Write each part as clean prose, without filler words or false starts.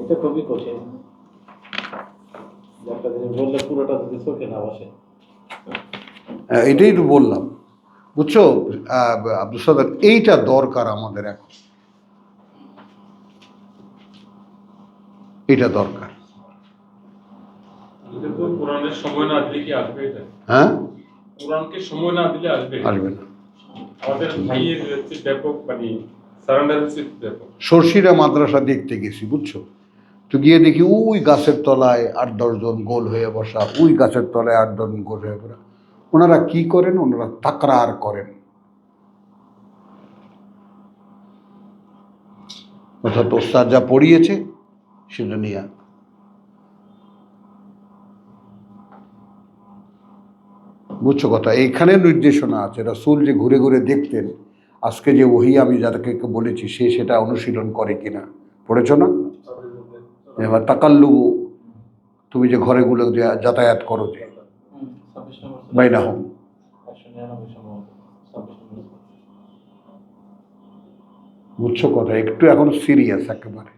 এটা খুবই কঠিন, একটা জিনিস বললে পুরোটা যদি চোখে না বসে। এটাই তো বললাম, বুঝছো আব্দুল সাদার, এইটা দরকার আমাদের এখন, এটা দরকার। এটা তো কোরআনের সময় না দিলে কি আসবে এটা? হ্যাঁ, কোরআনকে সময় না দিলে আসবে আসবে না। আমাদের ভাইয়ের হচ্ছে ব্যাপক মানে সারেন্ডার হচ্ছে ব্যাপক। সর্ষিরা মাদ্রাসা দেখতে গেছি, বুঝছো, তো গিয়ে দেখি ওই গাছের তলায় 8-10 জন গোল হয়ে বসা, ওই গাছের তলায় 8-10 জন গোল হয়ে বসা। ওনারা কি করেন? ওনারা তাকরার করেন, অর্থাৎ ওস্তাদ যা পড়িয়েছে সেটা নিয়ে। বুঝছো কথা? এইখানে নির্দেশনা আছে, রাসূল যে ঘুরে ঘুরে দেখতেন, আজকে যে ওহী আমি যাদেরকে বলেছি সে সেটা অনুশীলন করে কিনা, পড়েছ না? এবার তাকাল্লুবু, তুমি যে ঘরেগুলো যে যাতায়াত করো, যে বাইনা হোম, বুঝছো কথা? একটু এখন সিরিয়াস একেবারে।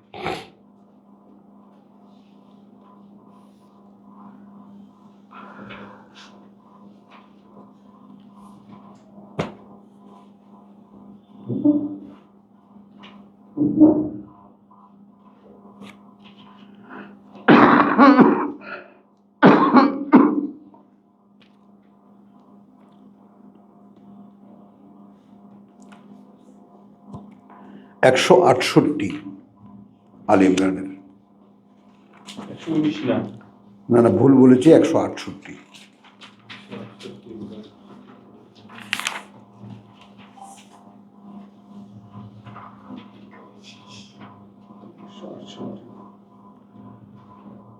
একশো 68 আল ইমরানের। 119 না, না না, ভুল বলেছি, 168।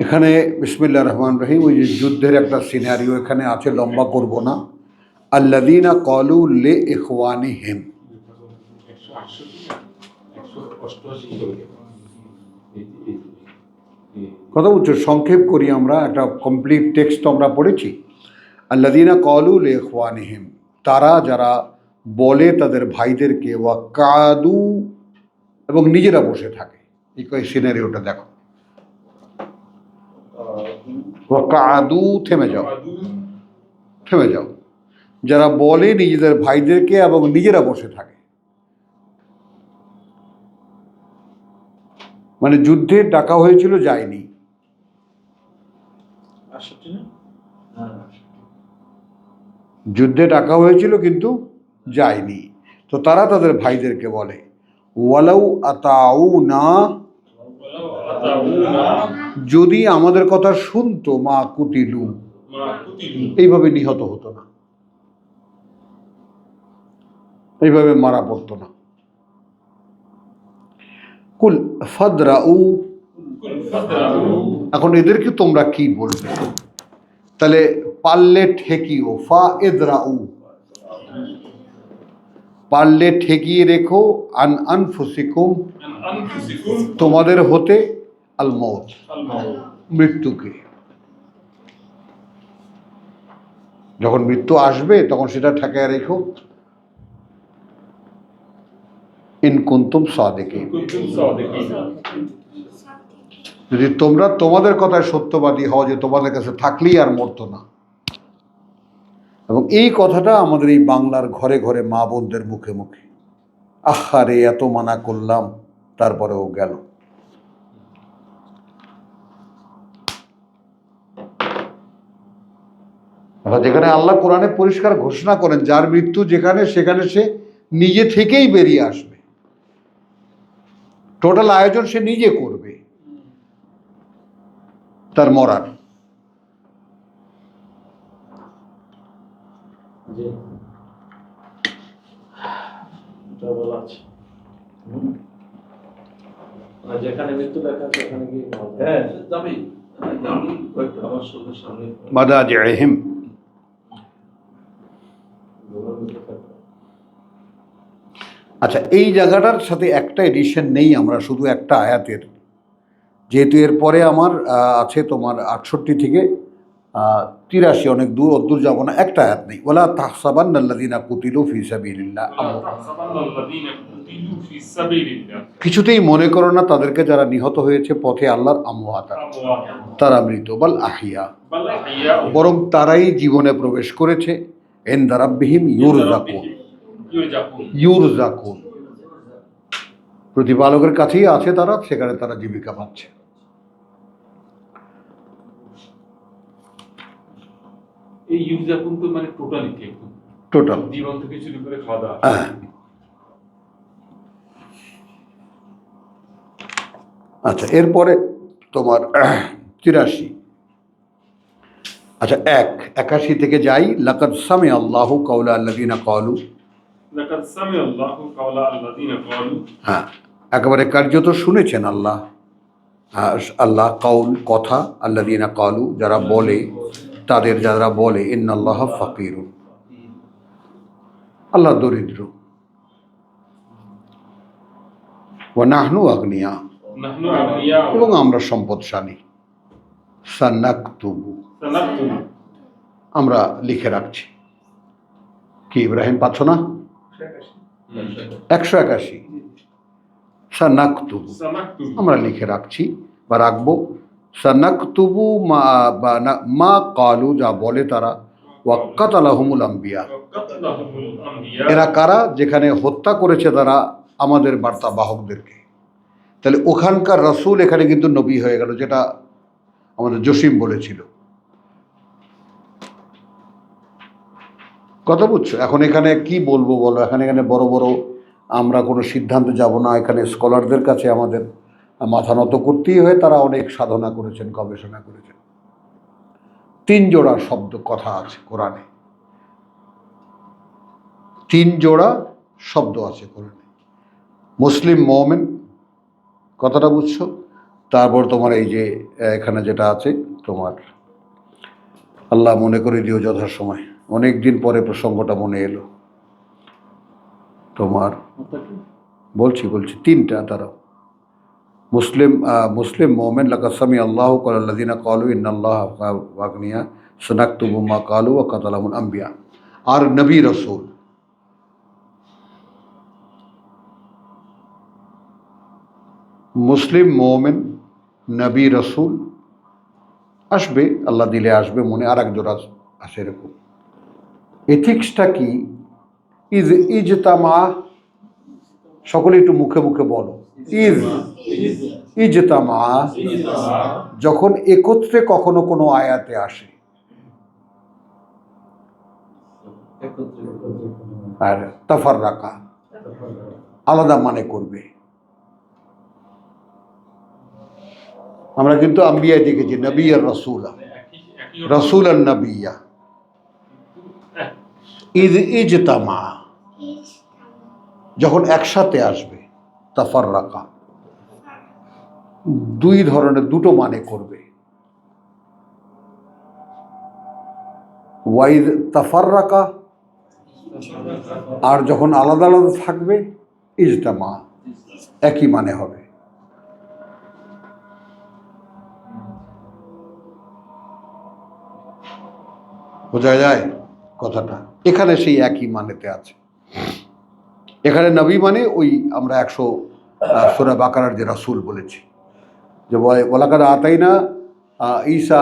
এখানে বিসমিল্লাহির রহমানির রহিম, ওই যে যুদ্ধের একটা সিনারিও এখানে আছে, লম্বা করব না। আল্লাযীনা ক্বালু লি ইখওয়ানিহিম, 168 না, 188 কথা বলছো, সংক্ষেপ করি আমরা, একটা কমপ্লিট টেক্সট আমরা পড়েছি। আল্লাযীনা ক্বালু লি ইখওয়ানিহিম, তারা যারা বলে তাদের ভাইদেরকে, ওয়া কাদু, এবং নিজেরা বসে থাকে। এই সিনারিওটা দেখো, ওয়া কাদু, থেমে যাও, থেমে যাও। যারা বলে নিজেদের ভাইদেরকে এবং নিজেরা বসে থাকে, মানে যুদ্ধে ডাকা হয়েছিল, যায়নি। যুদ্ধে ডাকা হয়েছিল কিন্তু যায়নি। তো তারা তাদের ভাইদেরকে বলে, ওয়ালাউ আতাউনা, যদি আমাদের কথা শুনতো, মা কুতিলু, এইভাবে নিহত হতো না, এইভাবে মারা পড়তো না। কুল ফাদরাউ, এখন এদেরকে তোমরা কি বলবে? তাহলে পারলে ঠেকিও, ফা এদরাউ, পারলে ঠেকিয়ে রেখো, আন আনফুসিকুম, তোমাদের হতে, আল মউত, মৃত্যুকে। যখন মৃত্যু আসবে তখন সেটা ঠেকায় রেখো, ইন কুনতুম সাদিকিন, যদি তোমরা তোমাদের কথায় সত্যবাদী হও, যে তোমাদের কাছে থাকলেই আর মরতো না। এবং এই কথাটা আমাদের এই বাংলার ঘরে ঘরে মা বোনদের মুখে মুখে, আহারে এত মানা করলাম তারপরেও গেল। যেখানে আল্লাহ কোরআনে পরিষ্কার ঘোষণা করেন, যার মৃত্যু যেখানে সেখানে সে নিজে থেকেই বেরিয়ে আসবে, টোটাল আয়োজন সে নিজে করবে তার মরার। যেখানে মৃত্যু লেখা আছে ওখানে গিয়ে যাবি আমার সামনে মাদাজিহিম। আচ্ছা, এই জায়গাটার সাথে একটা এডিশন নেই, আমরা শুধু একটা আয়াতের, যেহেতু এরপরে আমার আছে তোমার 68 থেকে 83 অনেক দূর অদ্দূর যাব না, একটা আয়াত নেই, ওয়ালা তাহসাবান্নাল্লাযীনা কুতিলু ফী সাবিলিল্লাহ, কিছুতেই মনে করো না তাদেরকে যারা নিহত হয়েছে পথে আল্লাহর আমওয়াতা, তারা মৃত, বাল আহিয়া, বরং তারাই জীবনে প্রবেশ করেছে, ইনদা রাব্বিহিম ইউরজাকুন, প্রতিপালকের কাছেই আছে তারা, সেখানে তারা জীবিকা পাচ্ছে। এই ইউজাকুন তো মানে টোটালিটি একদম টোটাল জীবন থেকে শুরু করে খাওয়া দাওয়া। আচ্ছা, এরপরে তোমার 83, আচ্ছা 81 থেকে যাই, লাকাদ সামি আল্লাহু কাওলা আল্লাযীনা ক্বালু, লাকাদ সামি আল্লাহু কাওলা আল্লাযীনা ক্বালু, হ্যাঁ একেবারে কার্যত শুনেছেন আল্লাহ, আল্লাহ কাউল কথা, আল্লাযীনা ক্বালু যারা বলে, তাদের যারা বলে, ইন্নাল্লাহা ফাকিরুন, আল্লাহ দরিদ্র, ওয়া নাহনু আগনিয়া, নাহনু আগনিয়া, এবং আমরা সম্পদশালী, সানাকতুবু, সানাকতুবু, আমরা লিখে রাখছি। কি ইব্রাহিম পাচ্ছ না? 181, সানাকতুবু, সানাকতুবু, আমরা লিখে রাখছি বা রাখবো, সানাকতুবু মা কালু, যা বলে তারা, ওয়াক্কাতালাহুমুল আম্বিয়া, কাতালাহুমুল আম্বিয়া, এরা কারা? যেখানে হত্যা করেছে তারা আমাদের বার্তা বাহকদেরকে। তাহলে ওখানকার রসুল এখানে কিন্তু নবী হয়ে গেল, যেটা আমাদের জসিম বলেছিল। কথা বুঝছো? এখন এখানে কি বলবো বলো, এখানে বড় বড় আমরা কোনো সিদ্ধান্তে যাব না, এখানে স্কলারদের কাছে আমাদের মাথা নত করতেই হয়, তারা অনেক সাধনা করেছেন, গবেষণা করেছেন। 3 জোড়া শব্দ কথা আছে কোরআনে, 3 জোড়া শব্দ আছে কোরআনে। মুসলিম মুমিন, কথাটা বুঝছো? তারপর তোমার এই যে এখানে যেটা আছে তোমার, আল্লাহ মনে করে দিও যথাসময়, অনেক দিন পরে প্রসঙ্গটা মনে এলো তোমার, বলছি 3টা তারাও, মুসলিম মুমিন, লাকাদ সামি আল্লাহু কাওলা আল্লাযীনা ক্বালু ইন্নাল্লাহা আগনিয়া, সানাকতুবু মা ক্বালু ওয়া কাতালাহুমুল আম্বিয়া। আর নবী রাসূল, মুসলিম মুমিন, নবী রাসূল আসবে, আল্লাহ দিলে আসবে মনে, আর এক জোড়া আসে এরকম। এথিক্সটা কি? ইজতামা, সকলে একটু মুখে মুখে বলো, ইজতামা, যখন একত্রে কখনো কোনো আয়াতে আসে, আর তাফাররাকা, আলাদা মানে করবে। আমরা কিন্তু আম্বিয়া দেখেছি, নবী আর রাসূলা, রাসূল আর নবিয়া, ইজতামা যখন একসাথে আসবে, তাফাররাকা 2 ধরনের, 2টো মানে করবে। ওয়াইদ তাফাররাকা, আর যখন আলাদা আলাদা থাকবে, ইজতামা, একই মানে হবে। বোঝা যায় কথাটা? এখানে সেই একই মানেতে আছে। এখানে নবী মানে ওই আমরা 100 সূরা বাকারার যে রাসূল বলেছি, যে ওয়ালাকাদ আতাইনা ঈসা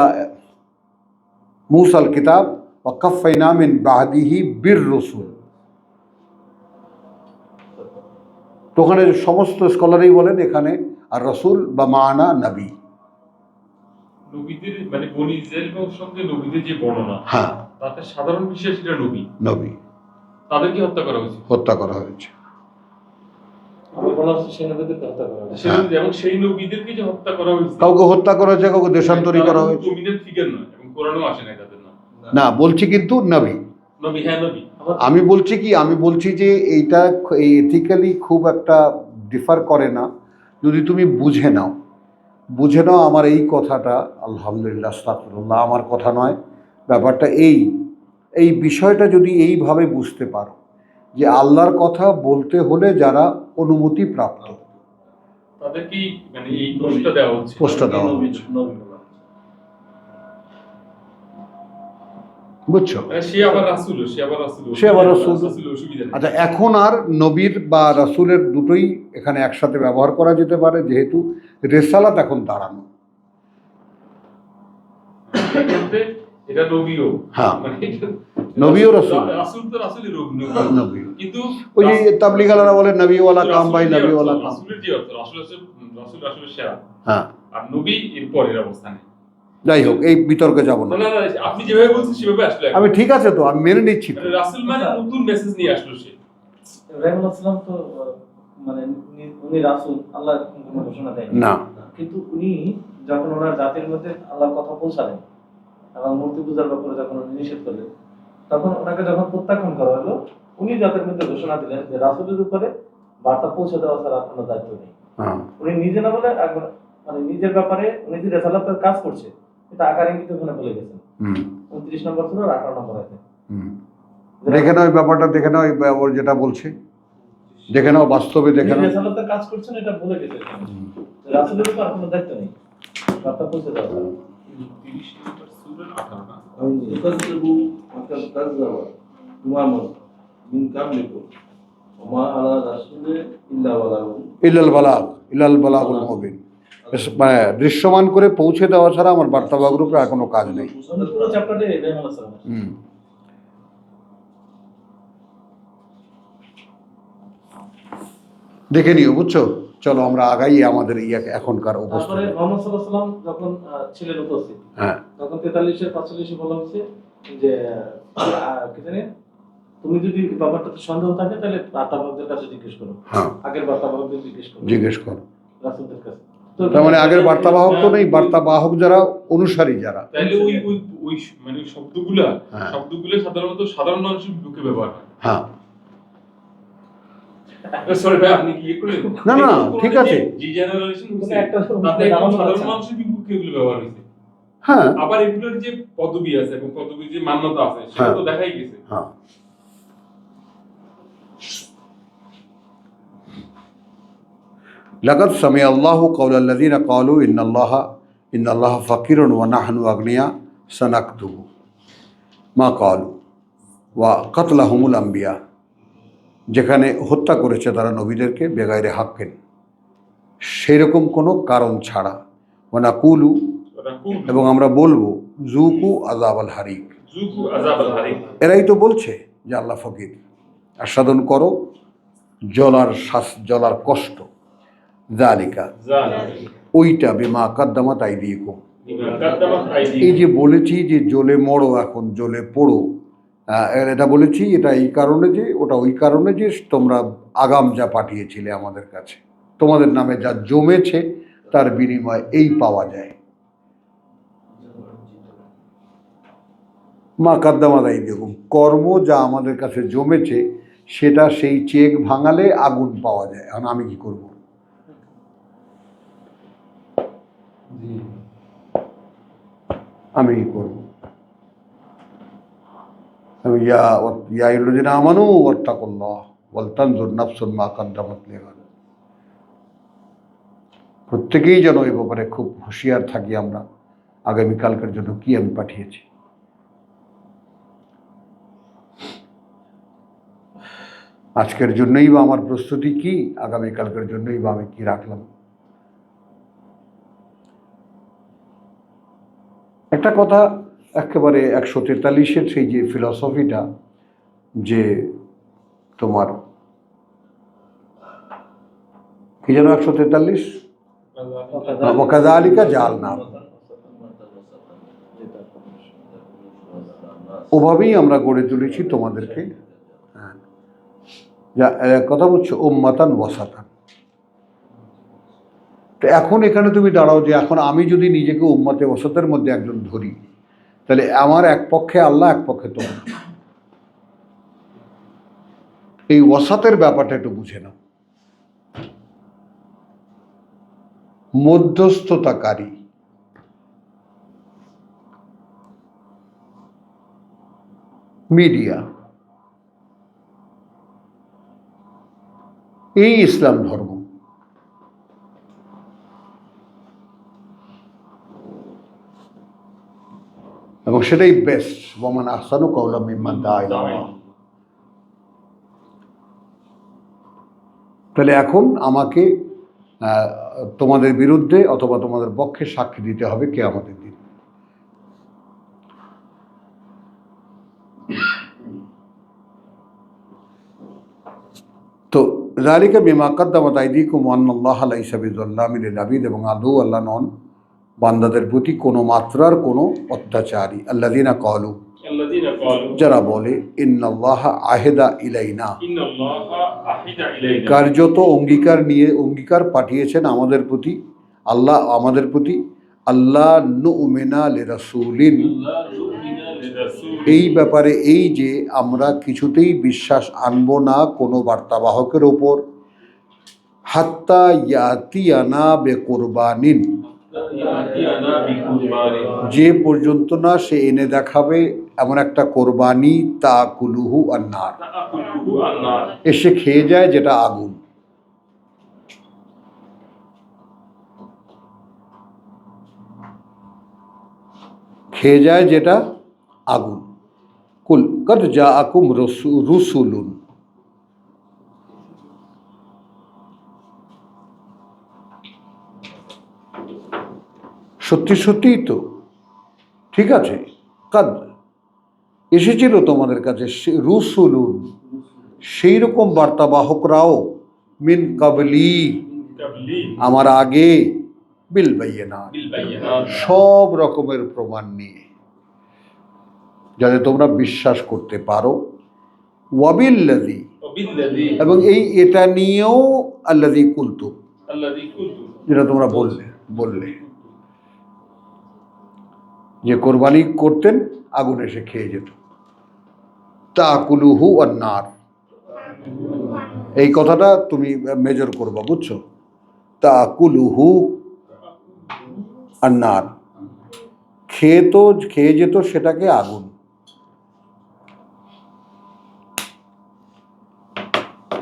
মূসাল কিতাব ওয়া কাফাইনা মিন বাদিহি বির রাসূল। তো ওখানে সমস্ত স্কলারই বলেন এখানে আর রাসূল বা মানা নবী, নবীদের মানে বনি ইসরাইল সঙ্গে নবীদের যে বর্ণনা, হ্যাঁ তাতে সাধারণ বিশ্বাসীরা নবী, তাদেরকে হত্যা করা হয়েছে, এবং সেই নবীদেরকে যে হত্যা করা হয়েছে, কাউকে হত্যা করা হয়েছে, কাউকে দেশান্তরী করা হয়েছে, ডমিনেন্ট ফিগার নয়, এবং কোরআনেও আসে নাই তাদের নাম। না বলছি কিন্তু নবী, হ্যাঁ নবী। আমি বলছি যে এইটা এথিক্যালি খুব একটা ডিফার করে না, যদি তুমি বুঝে নাও আমার এই কথাটা, আলহামদুলিল্লাহ আস্তাগফিরুল্লাহ, আমার কথা নয়, ব্যাপারটা এই বিষয়টা যদি এইভাবে বুঝতে পারো যে আল্লাহর কথা বলতে হলে যারা অনুমতি প্রাপ্ত, তাদেরকেই মানে এই পোস্টটা দেওয়া হচ্ছে। বুঝছো? মানে সে আবার রাসূল, সে আবার রাসূল, সে আবার রাসূল। অসুবিধা নেই। আচ্ছা, এখন আর নবীর বা রাসূলের দুটোই এখানে একসাথে ব্যবহার করা যেতে পারে, যেহেতু রেসালাত এখন দাঁড়ানো। এক্ষেত্রে এটা নবীও, হ্যাঁ, মানে এটা নবীও রাসূল। রাসূল তো রাসূলই নবী। কিন্তু ওই যে তাবলীগালারা বলে নবীওয়ালা কাম ভাই, নবীওয়ালা কাম। রাসূলের যে অর্থ, রাসূল আসলে সেরা, হ্যাঁ, আর নবী এর পরের অবস্থানে। যাই হোক, এই বিতর্কে যাব না। না না, আপনি যেভাবে বলছেন সেভাবে আসলে আমি ঠিক আছে তো, আমি মেনে নিচ্ছি তো। রাসূল মানে নতুন মেসেজ নিয়ে আসলো সে। ইব্রাহিম আলাইহিস সালাম তো মানে উনি রাসূল, আল্লাহ কোনো ঘোষণা দেয়নি। না, কিন্তু উনি যখন ওনার জাতির মধ্যে আল্লাহর কথা পৌঁছালেন এবং মূর্তি পূজার ব্যাপারে যখন উনি নিষেধ করলেন, তখন ওনাকে যখন প্রত্যাখ্যান করা হলো, উনি জাতির মধ্যে ঘোষণা দিলেন যে রাসূলের উপরে বার্তা পৌঁছে দেওয়া ছাড়া কোনো দায়িত্ব নেই। হ্যাঁ, উনি নিজে না বলে মানে নিজের ব্যাপারে উনি যে রেসালাতের কাজ করছে এটা আকারে কিন্তু ওখানে বলে গেছেন। 29 নম্বর সূরা 18 নম্বর আয়াতে। দেখে নাও ওই ব্যাপারটা, দেখে নাও ওর যেটা বলছে, দেখে নাও বাস্তবে, দেখে উনি নাও। রেসালাতের কাজ করছেন এটা বলে গেছেন। রাসূলের উপর আর কোনো দায়িত্ব নেই বার্তা পৌঁছে দেওয়া ছাড়া। 30 নম্বর সূরা 18 না? يكذبوا فقد كذب أمم من قبلكم وما على الرسول إلا البلاغ ইলাল বালাগুল মুবিন। মানে দৃশ্যমান করে পৌঁছে দেওয়া ছাড়া আমার বার্তাবাহক রূপে আর কোনো কাজ নেই। পুরো চ্যাপ্টারটা ইব্রাহিম আলাইহিস সালাম। দেখে নিও, বুঝছো? চলো আমরা আগাই আমাদের এখনকার তারপরে অবস্থানে। মুহাম্মদ সাল্লাল্লাহু আলাইহি ওয়াসাল্লাম যখন ছিলেন উপস্থিত, হ্যাঁ, তখন 43 এর 45 বলা হচ্ছে যে কি জানি, তুমি যদি ব্যাপারটাতে সন্দেহ থাকে তাহলে বার্তাবাহকদের কাছে জিজ্ঞেস করো। হ্যাঁ, আগের বার্তাবাহকদের জিজ্ঞেস করো জিজ্ঞেস করো। রাসূলদের কাছে। তার মানে আগের বার্তাবাহক তো নেই, বার্তাবাহক যারা অনুসারী যারা। তাইলে ওই ওই ওই মানে শব্দগুলা, হ্যাঁ। শব্দগুলো সাধারণত সাধারণ মানুষের বুকে ব্যবহার হয়। হ্যাঁ, সরি ভাই, আপনি কি করলেন? না, না, ঠিক আছে। জি জেনারেশন হচ্ছে একটা তাতে একদম সাধারণ মানুষের বুকে এগুলো ব্যবহার হয়েছে। হ্যাঁ, আবার এগুলোর যে পদবি আছে এবং পদবির যে মান্যতা আছে সেটা তো দেখাই গেছে। হ্যাঁ। লাকাদ সামিআ আল্লাহু কাওলাল লাযিনা ক্বালু ইন্নাল্লাহা ফাকিরুন ওয়া নাহনু আগনিয়া সানাকতুবু মা ক্বালু ওয়া কাতলাহুমুল আম্বিয়া। যেখানে হত্যা করেছে তারা নবীদেরকে বেগাইরে হাক্কিন, সেরকম কোনো কারণ ছাড়া। ওয়া নাকুলু, এবং আমরা বলবো, জুকু আযাবাল হারিক। জুকু আযাবাল হারিক। এরাই তো বলছে যে আল্লাহ ফকির, আস্বাদন করো জ্বলার কষ্ট। যালিকা, ওইটা বিমা কাদ্দামাত আইদিকুম। এই যে বলেছি যে জ্বলে মরো, এখন জ্বলে পড়ো, এটা বলেছি এটা এই কারণে যে, ওটা ওই কারণে যে তোমরা আগাম যা পাঠিয়েছিলে আমাদের কাছে, তোমাদের নামে যা জমেছে তার বিনিময়ে এই পাওয়া যায়। মা কাদ্দামাত আইদিকুম, কর্ম যা আমাদের কাছে জমেছে সেটা সেই চেক ভাঙালে আগুন পাওয়া যায়। এখন আমি কি করব? আমি কি করব? আমি ইয়া আইয়ুহাল্লাযীনা আমানু ওয়াত্তাকুল্লাহ ওয়াল তানজুর নাফসুম মা কাদ্দামাত লিগাদ। প্রত্যেকেই যেন এই ব্যাপারে খুব হুঁশিয়ার থাকি আমরা, আগামীকালকের জন্য কি আমি পাঠিয়েছি। আজকের জন্যই বা আমার প্রস্তুতি কি, আগামীকালকের জন্যই বা আমি কি রাখলাম। একটা কথা একেবারে 143-এর সেই যে ফিলসফিটা, যে তোমার কি যেন 143, ওয়াকাযালিকা জাআলনা, ওভাবেই আমরা গড়ে তুলেছি তোমাদেরকে। কথা বলছো উম্মাতান ওয়াসাতান। তো এখন এখানে তুমি দাঁড়াও যে এখন আমি যদি নিজেকে উম্মতে ওয়াসাতের মধ্যে একজন ধরি, তাহলে আমার এক পক্ষে আল্লাহ, এক পক্ষে তোমরা। এই ওয়াসাতের ব্যাপারটা একটু বুঝে নাও। মধ্যস্থতাকারী, মিডিয়া, এই ইসলাম ধর্ম। এবং এবং সেটাই বেস্ট। ওয়ামান আহসানু কাওলাম মিম্মান দাআ ইলাল্লাহ। তাহলে এখন আমাকে তোমাদের বিরুদ্ধে অথবা তোমাদের পক্ষে সাক্ষী দিতে হবে কিয়ামতের দিন। তো যালিকা বিমা কাদ্দামাত আইদিকুম ওয়া আন্নাল্লাহা লাইসা বিযাল্লামিন লিল আবিদ, এবং আদৌ আল্লাহ নন বান্দাদের প্রতি কোনো মাত্রার কোনো অত্যাচারী। আল্লাযীনা ক্বালু, যারা বলে ইন্নাল্লাহা আহেদা ইলাইনা, কার্যত অঙ্গীকার পাঠিয়েছেন আমাদের প্রতি, আল্লাহ আমাদের প্রতি, আল্লাহ নুমিনা লিরাসূলিন, এই ব্যাপারে এই যে আমরা কিছুতেই বিশ্বাস আনবো না কোনো বার্তাবাহকের ওপর, হাত্তা ইয়াতিয়ানা বিকুরবানিন, যে পর্যন্ত না সে এনে দেখাবে এমন একটা কোরবানি, তাকুলুহু আন্নার, এসে খেয়ে যায় যেটা আগুন। খেয়ে যায় যেটা আগুন। কুল কদ জাআকুম রুসুলুন, সত্যি সত্যিই তো, ঠিক আছে, কাদ এসেছিল তোমাদের কাছে রুসুলুন, সেই রকম বার্তাবাহকরাও, মিন কাবলি, আমার আগে, বিল বাইয়িনাত, সব রকমের প্রমাণ নিয়ে, যাতে তোমরা বিশ্বাস করতে পারো। ওয়াবিল্লাযী, এবং এটা নিয়েও আল্লাযী কুলতুম, যেটা তোমরা বললে যে কোরবানি করতেন আগুন এসে খেয়ে যেত। তাকুলুহু আন্নার, এই কথাটা তুমি মেজর করবা, বুঝছো? তাকুলুহু আন্নার, খেয়ে যেত সেটাকে আগুন।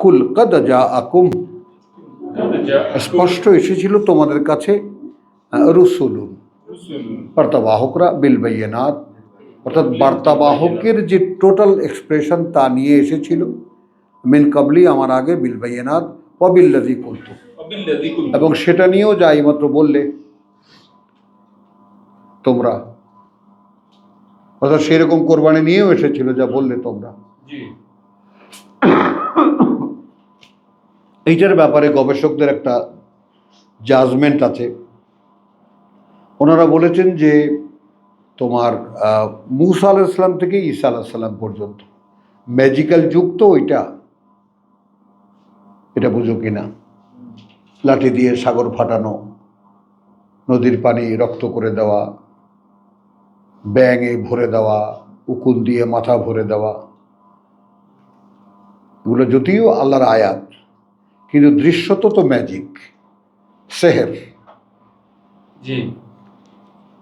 কুল কদ জাআকুম, স্পষ্ট এসেছিল তোমাদের কাছে রুসুলুন, বার্তাবাহকরা, বিল বাইয়িনাত, অর্থাৎ বার্তাবাহকের যে টোটাল এক্সপ্রেশন তা নিয়ে এসেছিল, মিন কাবলি, আমার আগে, বিল বাইয়িনাত, ওয়া বিল্লাযী কুলতুম, এবং সেটা নিয়েও যা এইমাত্র বললে তোমরা, অর্থাৎ সেরকম কোরবানি নিয়েও এসেছিল যা বললে তোমরা। এইটার ব্যাপারে গবেষকদের একটা জাজমেন্ট আছে। ওনারা বলেছেন যে তোমার মূসা আলাইহিস সালাম থেকে ঈসা আলাইহিস সালাম পর্যন্ত ম্যাজিক্যাল যুগ তো এটা বুঝো কিনা? লাঠি দিয়ে সাগর ফাটানো, নদীর পানি রক্ত করে দেওয়া, ব্যাঙে ভরে দেওয়া, উকুন দিয়ে মাথা ভরে দেওয়া, এগুলো যদিও আল্লাহর আয়াত, কিন্তু দৃশ্যত তো ম্যাজিক, সেহের,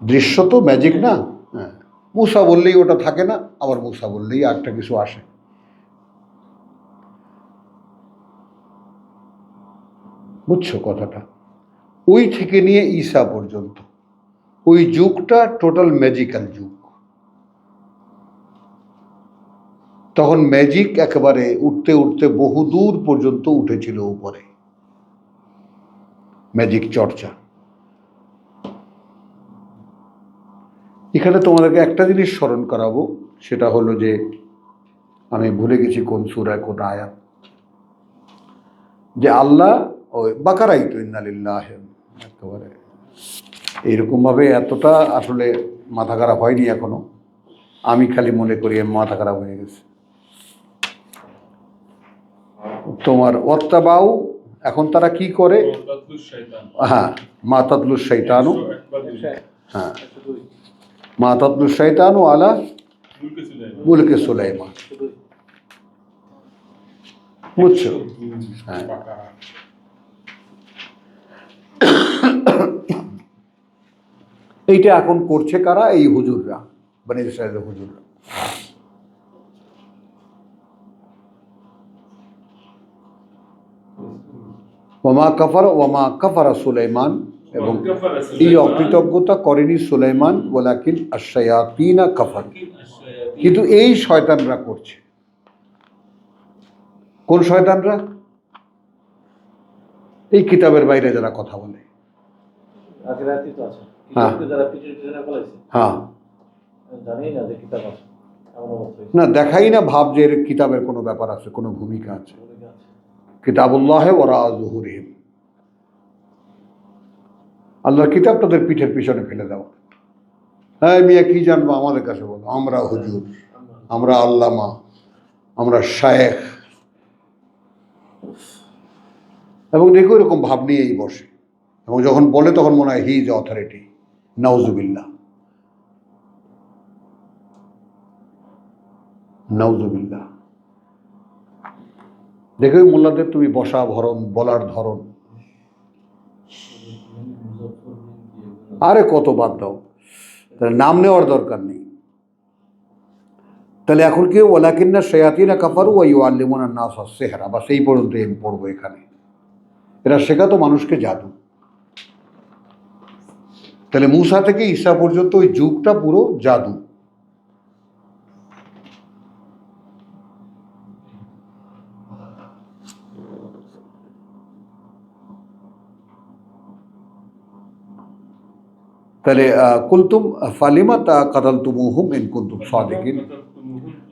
দৃশ্য তো ম্যাজিক না। হ্যাঁ, মূসা বললেই ওটা থাকে না, আবার মূসা বললেই আরেকটা কিছু আসে। বুঝছো কথাটা? ওই থেকে নিয়ে ঈসা পর্যন্ত ওই যুগটা টোটাল ম্যাজিক্যাল যুগ। তখন ম্যাজিক একেবারে উঠতে উঠতে বহুদূর পর্যন্ত উঠেছিল উপরে, ম্যাজিক চর্চা। এখানে তোমাদেরকে একটা জিনিস স্মরণ করাবো, সেটা হলো যে আমি ভুলে গেছি কোন সূরায় কোন আয়াত, যে আল্লাহ ওই বাকারাই তো ইন্নালিল্লাহ, একেবারে এইরকমভাবে এতটা আসলে মাথা খারাপ হয়নি এখনো। আমি খালি মনে করি মাথা খারাপ হয়ে গেছে। তোমার ওয়াত্তাবাউ, এখন তারা কি করে? হ্যাঁ, মা তাতলু শাইতানু, হ্যাঁ, মা তাতলু শাইতানু আলা মুলকে সুলাইমান। বুঝছো? হ্যাঁ, এইটা এখন করছে কারা? এই হুজুররা, বনি ইসরাইলের হুজুররা। ওমা কাফারা সুলাইমান, এবং وكفر এই سليمان অকৃতজ্ঞতা করেনি সুলাইমান ওয়ালাকিন আশ-শায়াতিনা কাফার, কিন্তু এই শয়তানরা করছে। কোন শয়তানরা? এই কিতাবের বাইরে যারা কথা বলে। আগের রাতই তো আছে হ্যাঁ। কিতাবকে যারা পিছনে পিছনে ফলাইছে, হ্যাঁ, জানেই না যে কিতাব আছে, এমন অবস্থা হয়েছে। না দেখাই না ভাব যে এর কিতাবের কোনো ব্যাপার আছে, কোনো ভূমিকা আছে। অনেকে আছে। কিতাবুল্লাহে ওরা যুহুরিহিম, আল্লাহর কিতাব তাদের পিঠের পিছনে ফেলে দেওয়া। হ্যাঁ মিয়া কি জানবো, আমাদের কাছে বলো আমরা হুজুর, আমরা আল্লামা, আমরা শায়েখ, এবং দেখো এরকম ভাব নিয়েই বসে, এবং যখন বলে তখন মনে হয় হি ইজ অথরিটি। নাউজুবিল্লাহ, নাউজুবিল্লাহ। দেখো এই মোল্লাদের তুমি বসা ধরন, বলার ধরন, আরে কত বাদ দাও, তাহলে নাম নেওয়ার দরকার নেই। তাহলে এখন কি ওয়ালাকিন্না শায়াতিনা কাফারু ওয়া ইউআল্লিমুনা নাস আস-সিহরা, বাস এই পর্যন্ত আমি পড়বো এখানে। এরা শেখাতো মানুষকে জাদু। তাহলে মূসা থেকে ঈসা পর্যন্ত ওই যুগটা পুরো জাদু। তাহলে কুলতুম ফালিমা তা কাতালতুমুহুম ইন কুনতুম সাদিকিন,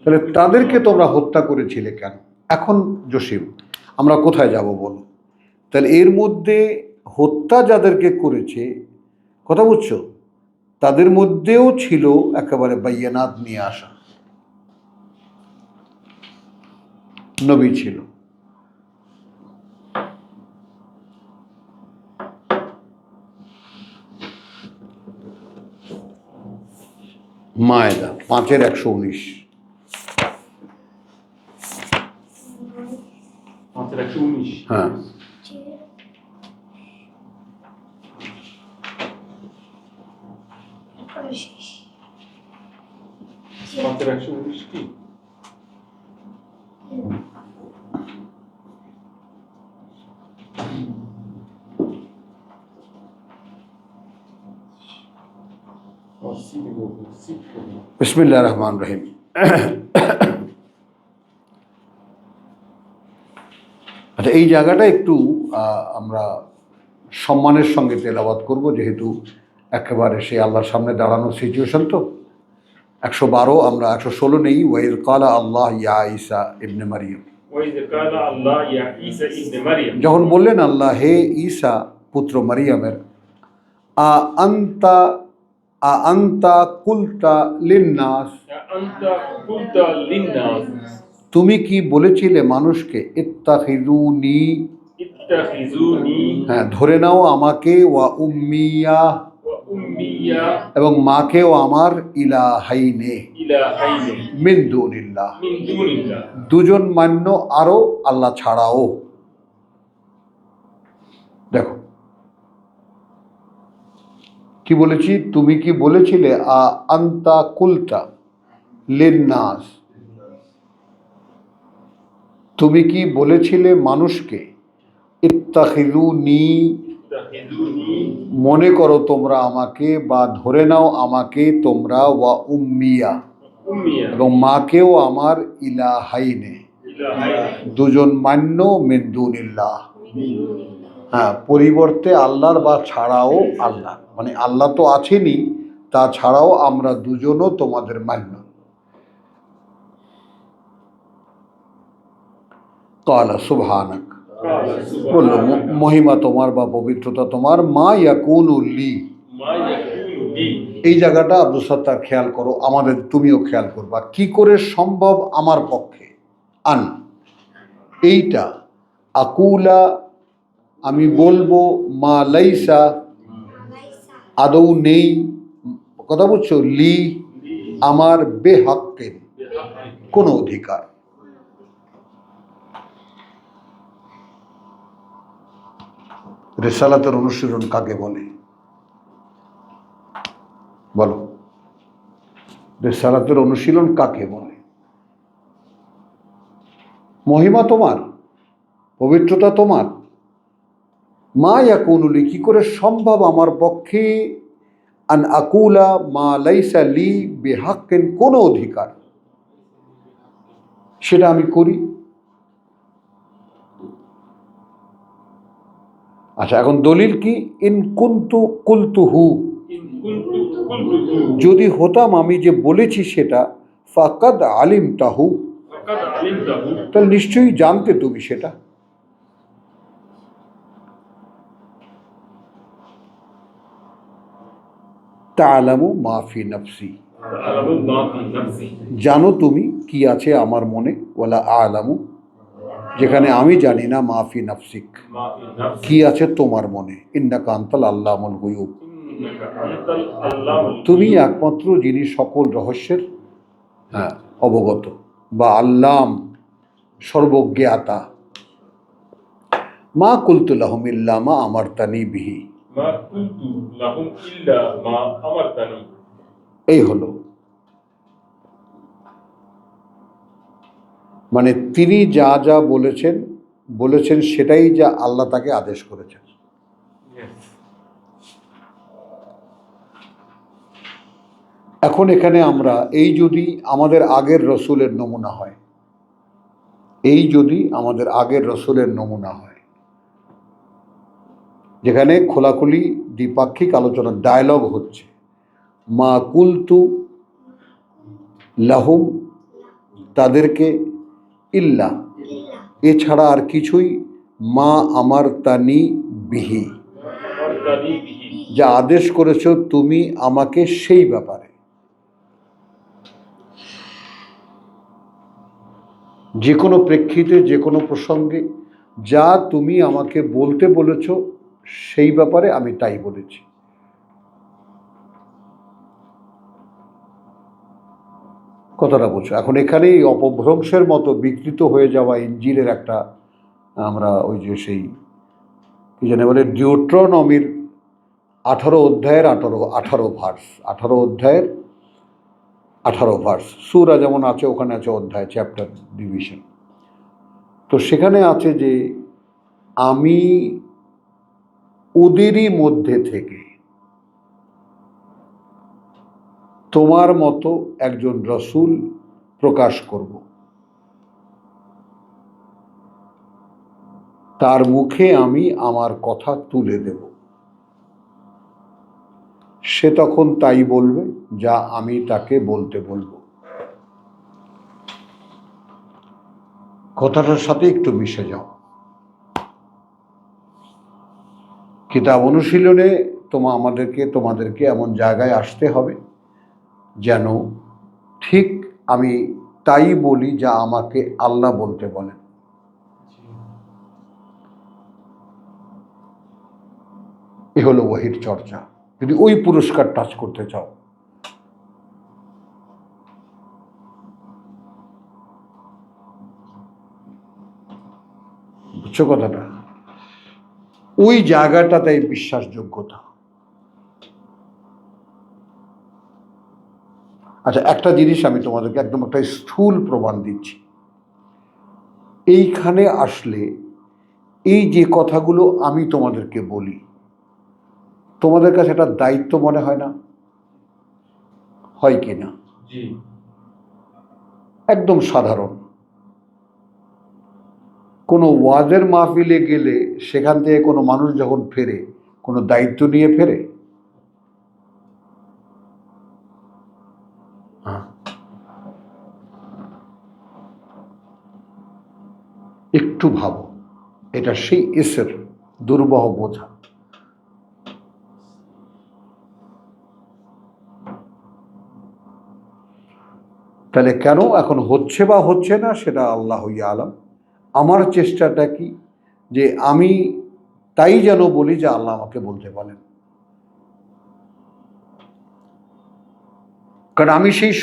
তাহলে তাদেরকে তোমরা হত্যা করেছিলে কেন? এখন জসিম আমরা কোথায় যাব বলো? তাহলে এর মধ্যে হত্যা যাদেরকে করেছে, কথা বুঝছো, তাদের মধ্যেও ছিল একেবারে বাইয়ানাত নিয়ে আসা নবী ছিল। মায়েদা 5:119। 5:119 হ্যাঁ, 5:119 কি? বিসমিল্লাহির রহমানির রহিম। আচ্ছা, এই জায়গাটা একটু আমরা সম্মানের সঙ্গে তেলাওয়াত করব, যেহেতু একেবারে সেই আল্লাহর সামনে দাঁড়ানোর সিচুয়েশন। তো 112 আমরা 116 নেই। ওয়াইদ কালা আল্লাহ ইয়া ঈসা ইবনে মারিয়াম, وإذ قال الله يا عيسى ابن مريم, যখন বললেন আল্লাহ হে ঈসা পুত্র মারিয়ামের, আ আন্তা আন্তা কুলতা লিন্নাস, أنت قلت للناس তুমি কি বলেছিলে মানুষকে, ইত্তাখিযুনি, اتخذوني হ্যাঁ ধরে নাও আমাকে, ওয়া উম্মিয়া, وأمي এবং মাকেও আমার, ইলাহাইনে إلهين মিন দুনিল্লাহ, من دون الله, দুজন মান্য আরো আল্লাহ ছাড়াও। দেখো কি বলেছি, তুমি কি বলেছিলে, আন্তা কুলতা লিন্নাস, তুমি কি বলেছিলে মানুষকে, ইত্তাখিযুনি, اتخذوني মনে করো তোমরা আমাকে, বা ধরে নাও আমাকে তোমরা, ওয়া উম্মিয়া, أمي এবং মাকেও আমার, ইলাহাইনে إلهين দুজন মান্য, মিন দুনিল্লাহ, হ্যাঁ পরিবর্তে আল্লাহর, বা ছাড়াও আল্লাহ, মানে আল্লাহ তো আছেনই, তা ছাড়াও আমরা দুজনও তোমাদের মান্য। কালা সুবহানাক, قال বললো سبحانك মহিমা তোমার বা পবিত্রতা তোমার, মা ইয়াকুনু লি। ما يكون لي, এই জায়গাটা আব্দুল সত্তার খেয়াল করো, আমাদের তুমিও খেয়াল করবা, কি করে সম্ভব আমার পক্ষে, আন এইটা, আকুলা আমি বলবো, মা লাইসা আদৌ নেই, কথা বুঝছো, লি আমার, বেহাক্কিন بحق কোনো অধিকার। রিসালাতের অনুশীলন কাকে বলে বলো? রিসালাতের অনুশীলন কাকে বলে? মহিমা তোমার, পবিত্রতা তোমার, মা ইয়াকুনুলি, কি করে সম্ভব আমার পক্ষে, আন আকুলা মা লাইসা লি বিহাক্কিন, কোনো অধিকার সেটা আমি করি। আচ্ছা, এখন দলিল কি? ইন কুনতু কুলতুহু, ইন কুনতু কুলতুহু, যদি হতাম আমি যে বলেছি সেটা, ফাকাদ আলিমতাহু, ফাকাদ আলিমতাহু, তাহলে নিশ্চয়ই জানতে তুমি সেটা। তা'লামু মা ফি নফসি, তা'লামু মা ফি নাফসি, জানো তুমি কি আছে আমার মনে, ওয়ালা আ'লামু, যেখানে আমি জানি না, মা ফি নফসিক, মা ফি নাফসি, কি আছে তোমার মনে, ইন্নাকা আনতাল আল্লামুল গুয়ুব, ইন্নাকা আনতাল আল্লামুল তুমি একমাত্র যিনি সকল রহস্যের অবগত, বা আল্লাম, সর্বজ্ঞাতা। মা কুলতু লাহুম ইল্লা মা আমারতানি বিহি, মা কুনতু লাহুম ইল্লা মা আমারতানি, এই হলো, মানে তিনি যা যা বলেছেন সেটাই যা আল্লাহ তাকে আদেশ করেছেন। এখন এখানে আমরা এই যদি আমাদের আগের রসুলের নমুনা হয়, যেখানে খোলাখুলি দ্বিপাক্ষিক আলোচনা, ডায়লগ হচ্ছে, মা কুলতু লাহুম, তাদেরকে, ইল্লা, এছাড়া আর কিছুই, মা আমার তানি বিহি, আমারতানি বিহি, যা আদেশ করেছো তুমি আমাকে সেই ব্যাপারে। যে কোনো প্রেক্ষিতে, যে কোনো প্রসঙ্গে যা তুমি আমাকে বলতে বলেছ সেই ব্যাপারে আমি তাই বলেছি। কথাটা বলছো। এখন এখানে এই অপভ্রংশের মতো বিকৃত হয়ে যাওয়া ইঞ্জিলের একটা, আমরা ওই যে সেই কি জানে বলে, ডিউট্রোনমির 18 অধ্যায়ের 18 ভার্স, 18 অধ্যায়ের 18 ভার্স, সূরা যেমন আছে ওখানে আছে অধ্যায়, চ্যাপ্টার ডিভিশন। তো সেখানে আছে যে আমি ওদেরই মধ্যে থেকে তোমার মতো একজন রসূল প্রকাশ করব, তার মুখে আমি আমার কথা তুলে দেব, সে তখন তাই বলবে যা আমি তাকে বলতে বলবো। কথাটার সাথে একটু মিশে যাও। কিতাব অনুশীলনে তোমাদেরকে এমন জায়গায় আসতে হবে যেন ঠিক আমি তাই বলি যা আমাকে আল্লাহ বলতে বলেন। এ হলো ওহীর চর্চা, যদি ওই পুরস্কার টাচ করতে চাও। বুঝছো কথাটা? ওই জায়গাটাতেই বিশ্বাসযোগ্যতা। আচ্ছা, একটা জিনিস আমি তোমাদেরকে একদম একটা স্থূল প্রমাণ দিচ্ছি। এইখানে আসলে এই যে কথাগুলো আমি তোমাদেরকে বলি, তোমাদের কাছে একটা দায়িত্ব মনে হয় না? হয় কি না? জি, একদম সাধারণ। কোনো ওয়াজের মাহফিলে গেলে সেখান থেকে কোনো মানুষ যখন ফেরে, কোনো দায়িত্ব নিয়ে ফেরে? একটু ভাবো, এটা সেই এসের দুর্বহ বোঝা। তাহলে কেন এখন হচ্ছে বা হচ্ছে না সেটা আল্লাহই আলাম। আমার চেষ্টাটা কি, যে আমি তাই যেন বলি যে আল্লাহ আমাকে বলতে বলেন। কারণ আমি সেই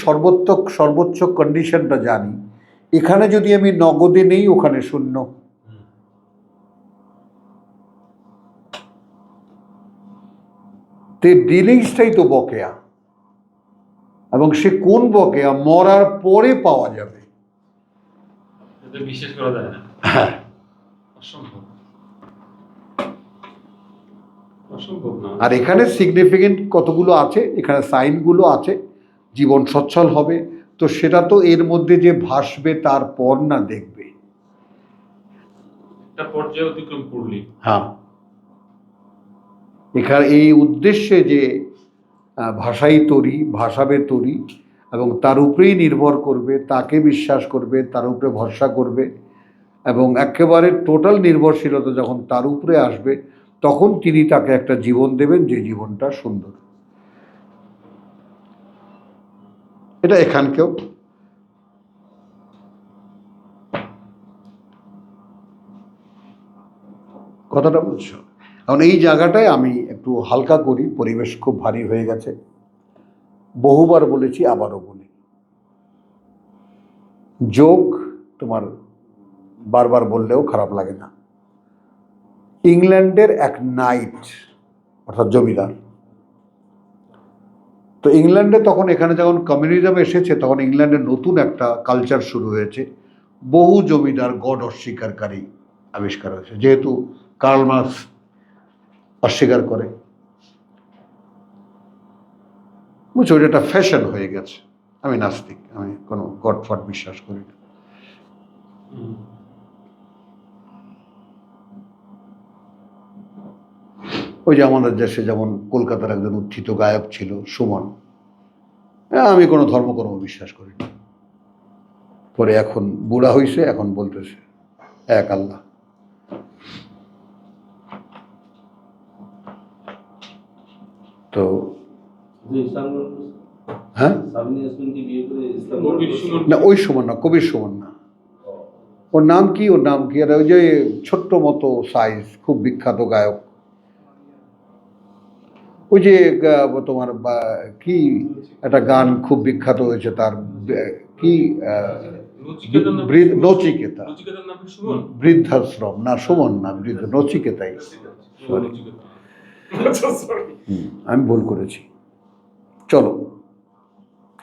সর্বোচ্চ কন্ডিশনটা জানি। এখানে যদি আমি নগদে নেই, ওখানে শূন্য। তে ডিলিংসটাই তো বকেয়া, এবং সে কোন বকেয়া মরার পরে পাওয়া যাবে। এটা বিশ্বাস করা যায় না, হ্যাঁ, অসম্ভব। সম্ভব না। আর এখানে সিগনিফিকেন্ট কতগুলো আছে, এখানে সাইনগুলো আছে, জীবন সচ্ছল হবে। তো সেটা তো এর মধ্যে যে ভাসবে তারপর না দেখবে। একটা পর্যায়ে অতিক্রম করলি। হ্যাঁ, এখানে এই উদ্দেশ্যে যে ভাষাই তরি, ভাষাবে তরি, এবং তার উপরেই নির্ভর করবে, তাকে বিশ্বাস করবে, তার উপরে ভরসা করবে, এবং একেবারে টোটাল নির্ভরশীলতা যখন তার উপরে আসবে, তখন তিনি তাকে একটা জীবন দেবেন যে জীবনটা সুন্দর। এটা এখানকেও কথাটা বুঝছো। এখন এই জায়গাটায় আমি একটু হালকা করি, পরিবেশ খুব ভারী হয়ে গেছে। বহুবার বলেছি, আবারও বলি, যোগ তোমার বারবার বললেও খারাপ লাগে না। ইংল্যান্ডের এক নাইট, অর্থাৎ জমিদার, তো ইংল্যান্ডে তখন, এখানে যখন কমিউনিজম এসেছে তখন ইংল্যান্ডে নতুন একটা কালচার শুরু হয়েছে। বহু জমিদার গড অস্বীকারী আবিষ্কার হয়েছে, যেহেতু কার্ল মার্কস অস্বীকার করে। বুঝছো, ওটা একটা ফ্যাশন হয়ে গেছে। আমি নাস্তিক, আমি কোনো গড ফড বিশ্বাস করি না। ওই যে আমাদের দেশে যেমন কলকাতার একজন উত্থিত গায়ক ছিল সুমন, আমি কোনো ধর্মকর্ম বিশ্বাস করি না। পরে এখন বুড়া হইছে, এখন বলতেছে এক আল্লাহ। তো হ্যাঁ, না ওই সুমন না, কবির সুমন না। ওর নাম কি, ওর নাম কি, আর ওই যে ছোট্ট মতো সাইজ, খুব বিখ্যাত গায়ক। ওই যে তোমার কি একটা গান খুব বিখ্যাত হয়েছে তার, কি নচিকেতা, বৃদ্ধাশ্রম না, সুমন না, বৃদ্ধ নচিকেতাই, আমি ভুল করেছি। চলো,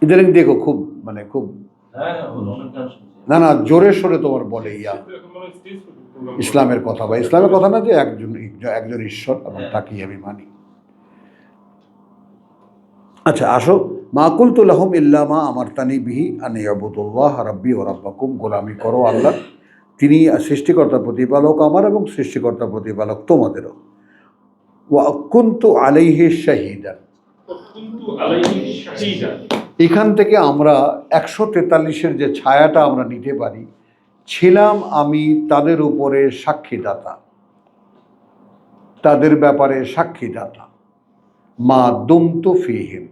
ইদানিং দেখো খুব, মানে খুব, না না জোরে সোরে তোমার বলে ইসলামের কথা, বা ইসলামের কথা না, যে একজন ঈশ্বর এবং তাকেই আমি মানি। আচ্ছা আসো, মা কুলতু লাহুম ইল্লা মা আমারতানি বিহি আন ইয়াবুদুল্লাহ রাব্বি ওয়া রাব্বাকুম, গোলামি করো আল্লাহ, তিনি সৃষ্টিকর্তা প্রতিপালক আমার এবং সৃষ্টিকর্তা প্রতিপালক তোমাদেরও। ওয়া কুনতু আলাইহি শাহিদান, এখান থেকে আমরা 143-এর যে ছায়াটা আমরা নিতে পারি, ছিলাম আমি তাদের উপরে সাক্ষীদাতা, তাদের ব্যাপারে সাক্ষীদাতা, মা দুমতু ফিহিম,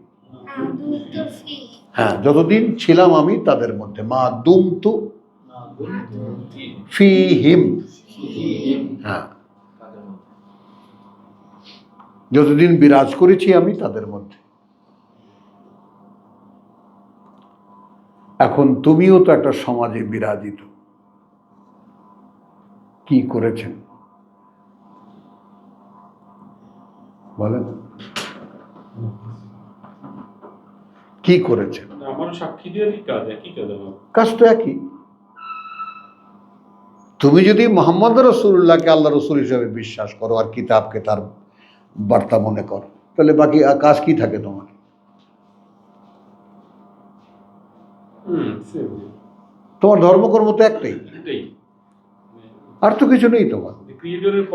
হ্যাঁ যতদিন ছিলাম আমি তাদের মধ্যে, মা দুমতু ফিহিম, হ্যাঁ যতদিন বিরাজ করেছি আমি তাদের মধ্যে। এখন তুমিও তো একটা সমাজে বিরাজিত, কি করেছেন বলেন, কি করেছেন? আমার সাক্ষী দিয়ে কাজ, একই কাজ, কাজ তো একই। তুমি যদি মোহাম্মদ রাসূলুল্লাহকে আল্লাহ রসুল হিসেবে বিশ্বাস করো আর কিতাবকে তার বার্তা মনে করো, তাহলে বাকি কাজ কি থাকে তোমার? তোমার ধর্মকর্ম তো একটাই, আর তো কিছু নেই তোমার।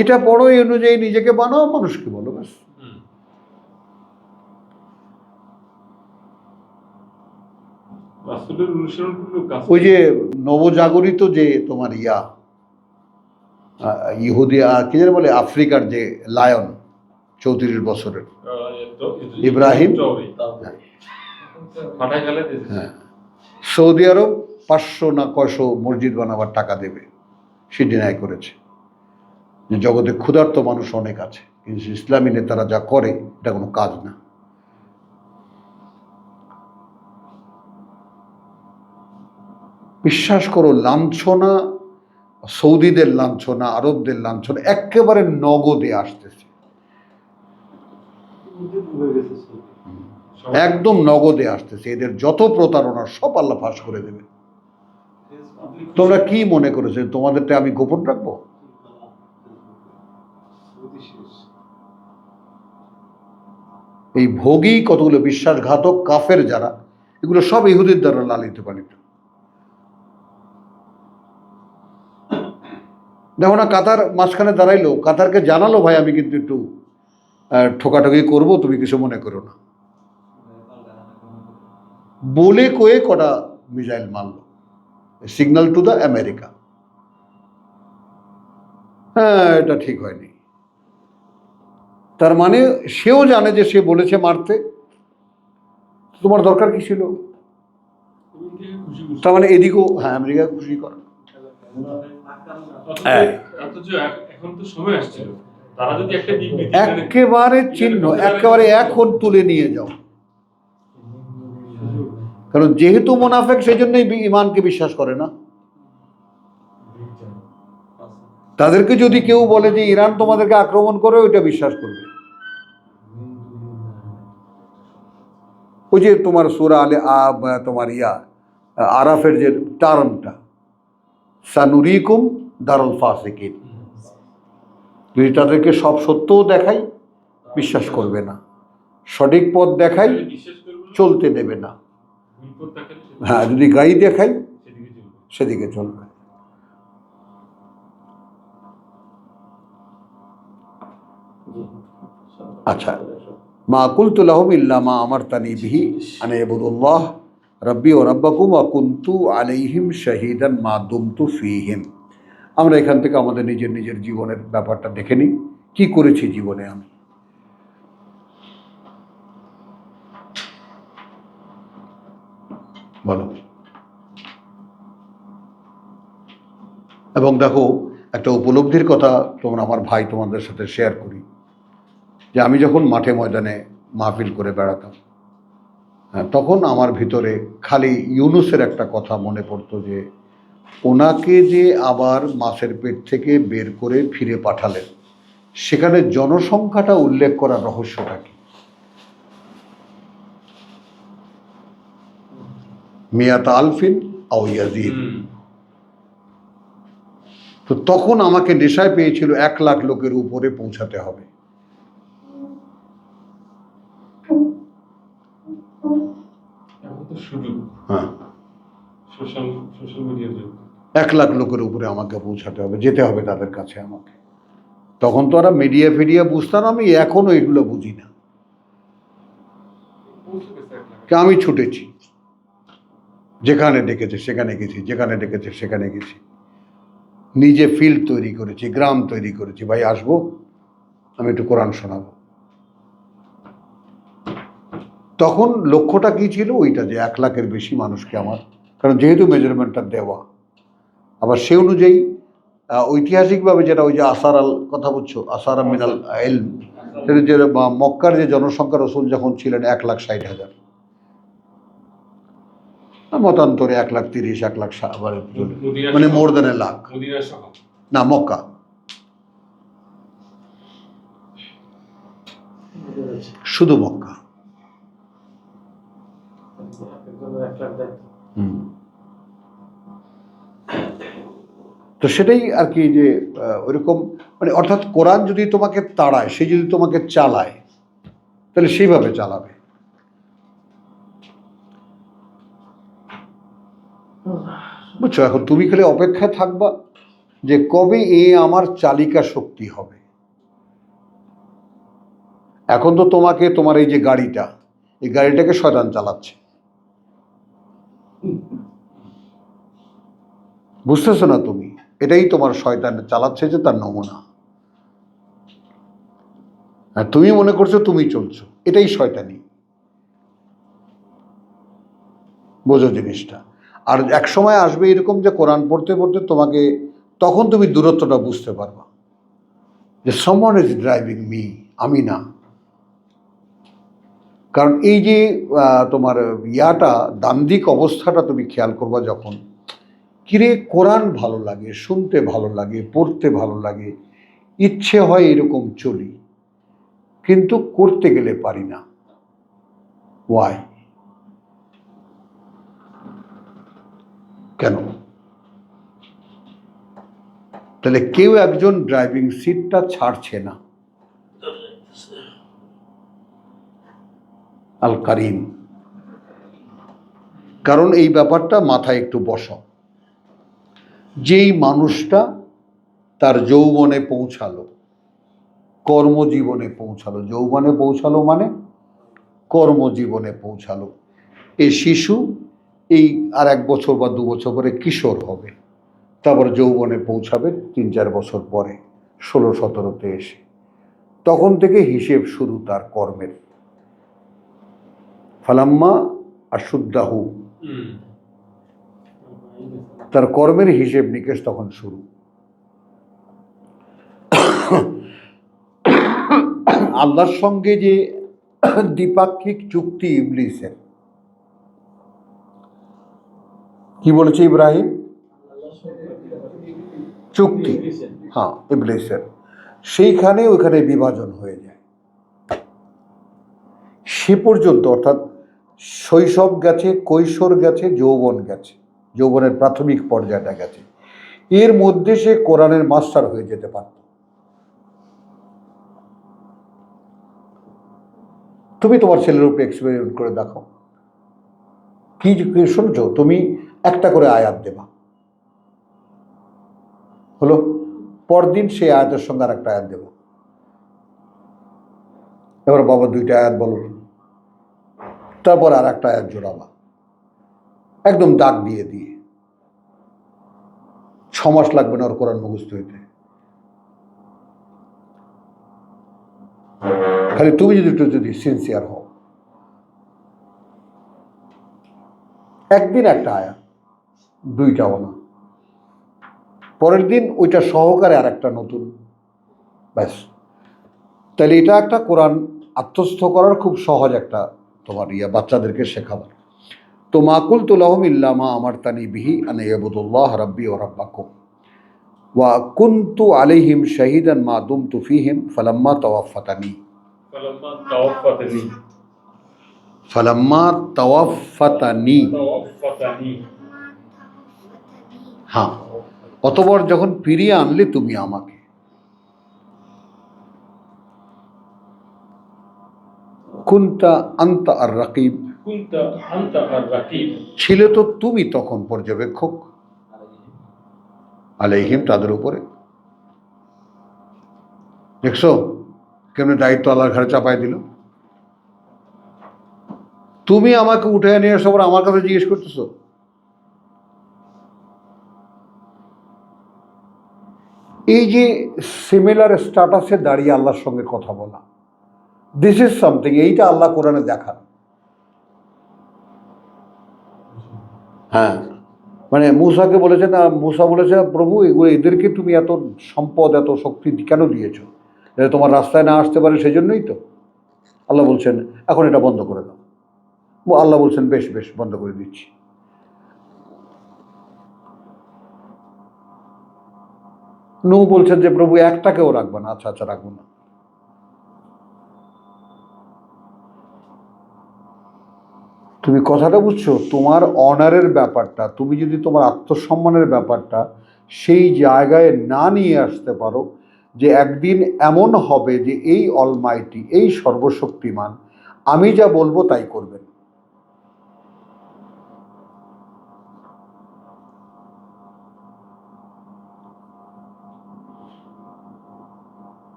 এটা পড়ো, এই অনুযায়ী নিজেকে বানাও, মানুষকে বলো, ব্যাস। ওই যে নবজাগরিত যে তোমার ইহুদি কি যেন বলে, আফ্রিকার যে লায়ন 34 বছরের ইব্রাহিম, হ্যাঁ, সৌদি আরব 500 না কয়শো মসজিদ বানাবার টাকা দেবে, সে ডিনাই করেছে। যে জগতে ক্ষুধার্ত মানুষ অনেক আছে, কিন্তু ইসলামী নেতারা যা করে এটা কোনো কাজ না। বিশ্বাস করো, লাঞ্ছনা, সৌদিদের লাঞ্ছনা, আরবদের লাঞ্ছনা একেবারে নগদে আসতেছে, একদম নগদে আসতেছে। এদের যত প্রতারণা সব আল্লাহ ফাঁস করে দেবে। তোমরা কি মনে করেছো তোমাদেরটা আমি গোপন রাখবো? এই ভোগী কতগুলো বিশ্বাসঘাতক কাফের যারা, এগুলো সব ইহুদির দ্বারা লালিত পালিত। দেখো না, কাতার মাঝখানে দাঁড়াইলো, কাতারকে জানালো ভাই আমি কিন্তু একটু ঠোকাঠকি করব, তুমি কিছু মনে করো না, বলে কয়ে কটা মিসাইল মারলো, সিগন্যাল টু দ্য আমেরিকা। হ্যাঁ, এটা ঠিক হয়নি। তার মানে সেও জানে যে সে বলেছে মারতে, তোমার দরকার কি ছিল? তার মানে এদিকেও হ্যাঁ আমেরিকা খুশি করা। হ্যাঁ, অথচ এখন তো সময় আসছিল, তারা যদি একটা বিবৃতি একেবারে চিহ্ন একেবারে এখন তুলে নিয়ে যাও, কারণ যেহেতু মুনাফেক সেই জন্যই ইমানকে বিশ্বাস করে না। তাদেরকে যদি কেউ বলে যে ইরান তোমাদেরকে আক্রমণ করে, ওইটা বিশ্বাস করবে। ওই যে তোমার সূরা আলে তোমার আরাফের যে টার্মটা সানুরিকুম দারুল ফাসিকিন, যদি তাদেরকে সব সত্যও দেখাই বিশ্বাস করবে না, সঠিক পথ দেখাই বিশ্বাস করবে না, চলতে দেবে না। বিপদ দেখালে হ্যাঁ, যদি গাই দেখাই সেদিকে চলবে। সেদিকে চলবে। আচ্ছা, মা কুলতু লাহুম ইল্লা মা আমারতানি বিহি আন ইবুদুল্লাহ রাব্বি ওয়া রাব্বাকুম ওয়া কুনতু আলাইহিম শাহিদান মা দুমতু ফীহিম। আমরা এখান থেকে আমাদের নিজের নিজের জীবনের ব্যাপারটা দেখে নিই, কি করেছি জীবনে আমি। বলো। এবং দেখো, একটা উপলব্ধির কথা তোমরা আমার ভাই তোমাদের সাথে শেয়ার করি, যে আমি যখন মাঠে ময়দানে মাহফিল করে বেড়াতাম, তখন আমার ভিতরে খালি ইউনুসের একটা কথা মনে পড়তো, যে ওনাকে যে আবার মাছের পেট থেকে বের করে ফিরে পাঠালেন, সেখানে জনসংখ্যাটা উল্লেখ করার রহস্যটা কি? মিয়াত আলফিন আও ইয়াজিদ। তো তখন আমাকে নেশায় পেয়েছিল 1,00,000 লোকের উপরে পৌঁছাতে হবে। এখন তো সুযোগ, হ্যাঁ, সোশ্যাল মিডিয়ার যুগ। 1,00,000 লোকের উপরে আমাকে পৌঁছাতে হবে, যেতে হবে তাদের কাছে আমাকে। তখন তো ওরা মিডিয়া ফিডিয়া বুঝতাম, আমি এখনো এগুলো বুঝি না। পৌঁছে গেছে একটা। আমি ছুটেছি, যেখানে ডেকেছে সেখানে গেছি, যেখানে ডেকেছে সেখানে গেছি, নিজে ফিল্ড তৈরি করেছি, গ্রাম তৈরি করেছি, ভাই আসবো, আমি একটু কোরআন শোনাবো। তখন লক্ষ্যটা কি ছিল? ওইটা যে 1,00,000-এর বেশি মানুষকে আমার, কারণ যেহেতু মেজারমেন্টটা দেওয়া, আবার সে অনুযায়ী ঐতিহাসিকভাবে যেটা ওই যে আসার আল কথা বলছো, আসার মিনাল ইলম, সেটা যে মক্কার যে জনসংখ্যা রসুল যখন ছিলেন 1,60,000, মতান্তরে 1,30,000, 1,60,000, মানে মোর দেন এ লাখ। মদিনা সহ না, মক্কা, শুধু মক্কা। তো সেটাই আর কি, যে ওইরকম মানে, অর্থাৎ কোরআন যদি তোমাকে তাড়ায়, সে যদি তোমাকে চালায়, তাহলে সেইভাবে চালাবে। বুঝছো? এখন তুমি খালি অপেক্ষায় থাকবা যে কবে এ আমার চালিকা শক্তি হবে। এখন তো তোমাকে, তোমার এই যে গাড়িটা, এই গাড়িটাকে শয়তান চালাচ্ছে, বুঝতেছো না তুমি? এটাই তোমার শয়তান চালাচ্ছে, যে তার নমুনা। আর তুমি মনে করছো তুমি চলছো, এটাই শয়তানি। বোঝো জিনিসটা। আর এক সময় আসবে এরকম, যে কোরআন পড়তে পড়তে তোমাকে, তখন তুমি দূরত্বটা বুঝতে পারবা, যে সামওয়ান ইজ ড্রাইভিং মি, আমি না। কারণ এই যে তোমার দান্দিক অবস্থাটা তুমি খেয়াল করবা, যখন কিরে কোরআন ভালো লাগে, শুনতে ভালো লাগে, পড়তে ভালো লাগে, ইচ্ছে হয় এরকম চলি, কিন্তু করতে গেলে পারি না। ওয়াই? কেন? তাহলে কেউ একজন ড্রাইভিং সিটটা ছাড়ছে না। আল কারিম। কারণ এই ব্যাপারটা মাথায় একটু বসাও। যেই মানুষটা তার যৌবনে পৌঁছালো, কর্মজীবনে পৌঁছালো, যৌবনে পৌঁছালো মানে কর্মজীবনে পৌঁছালো, এই শিশু এই আর 1 বছর বা 2 বছর পরে কিশোর হবে, তারপর যৌবনে পৌঁছাবে 3-4 বছর পরে, 16-17তে এসে, তখন থেকে হিসেব শুরু তার কর্মের। ফালাম্মা আশুদ্দাহু, তার কর্মের হিসেব নিকেশ তখন শুরু। আল্লাহর সঙ্গে যে দ্বিপাক্ষিক চুক্তি ইবলিসের, কি বলেছে ইব্রাহিম? চুক্তি, হ্যাঁ, ইবলিসের, সেইখানে ওইখানে বিভাজন হয়ে যায়। সে পর্যন্ত, অর্থাৎ শৈশব গেছে, কৈশোর গেছে, যৌবন গেছে, যৌবনের প্রাথমিক পর্যায়টা গেছে, এর মধ্যে সে কোরআনের মাস্টার হয়ে যেতে পারত। তুমি তোমার ছেলের উপরে এক্সপেরিমেন্ট করে দেখো। কি শুনছো? তুমি একটা করে আয়াত দেবা, হলো, পরদিন সেই আয়াতের সঙ্গে আর একটা আয়াত দেবা। এবার বাবা 2টা আয়াত বলো, তারপর আর একটা আয়াত জোড়াবা, একদম দাগ দিয়ে দিয়ে। 6 মাস লাগবে না ওর কোরআন মুখস্থ হইতে। খালি তুমি যদি সিনসিয়ার হও, একদিন একটা আয়াত, 2টাও না, পরের দিন ওইটা সহকারে আর একটা নতুন, ব্যাস। তাহলে এটা একটা কোরআন আত্মস্থ করার খুব সহজ একটা তোমার বাচ্চাদেরকে শেখাবার। তো মাকুল তুলাহম ইল্লামা আমার তানি বিহি আন ইয়াবুদুল্লাহ রাব্বি ওয়া রাব্বাকুম ওয়া কুনতু আলাইহিম শাহিদান মা দুমতু ফীহিম ফালাম্মা তাওয়াফফাতানি। হ্যাঁ, অতঃপর যখন ফিরিয়ে আনলে তুমি আমাকে। কুনতা আনতা আর রাকিব, ছিলে তো তুমি তখন পর্যবেক্ষক, আলাইহিম, তাদের উপরে। দেখছো কেমন দায়িত্ব আল্লাহর ঘাড়ে চাপাই দিল। তুমি আমাকে উঠে নিয়ে এসে আমার কাছে জিজ্ঞেস করতেছো। এই যে সিমিলার স্ট্যাটাসে দাঁড়িয়ে আল্লাহর সঙ্গে কথা বলা, দিস ইজ সামথিং, এইটা আল্লাহ কোরআনে দেখান। হ্যাঁ, মানে মূসাকে বলেছে না, মূসা বলেছে প্রভু এগুলো এদেরকে তুমি এত সম্পদ এত শক্তি কেন দিয়েছ, যাতে তোমার রাস্তায় না আসতে পারে, সেজন্যই তো। আল্লাহ বলছেন এখন এটা বন্ধ করে দাও। আল্লাহ বলছেন বেশ বেশ, বন্ধ করে দিচ্ছি। নূহ বলছেন যে প্রভু একটাকেও রাখবে না। আচ্ছা আচ্ছা, রাখবো না। তুমি কথাটা বুঝছো? তোমার অনারের ব্যাপারটা, তুমি যদি তোমার আত্মসম্মানের ব্যাপারটা সেই জায়গায় না নিয়ে আসতে পারো যে একদিন এমন হবে যে এই অলমাইটি, এই সর্বশক্তিমান আমি যা বলবো তাই করবেন,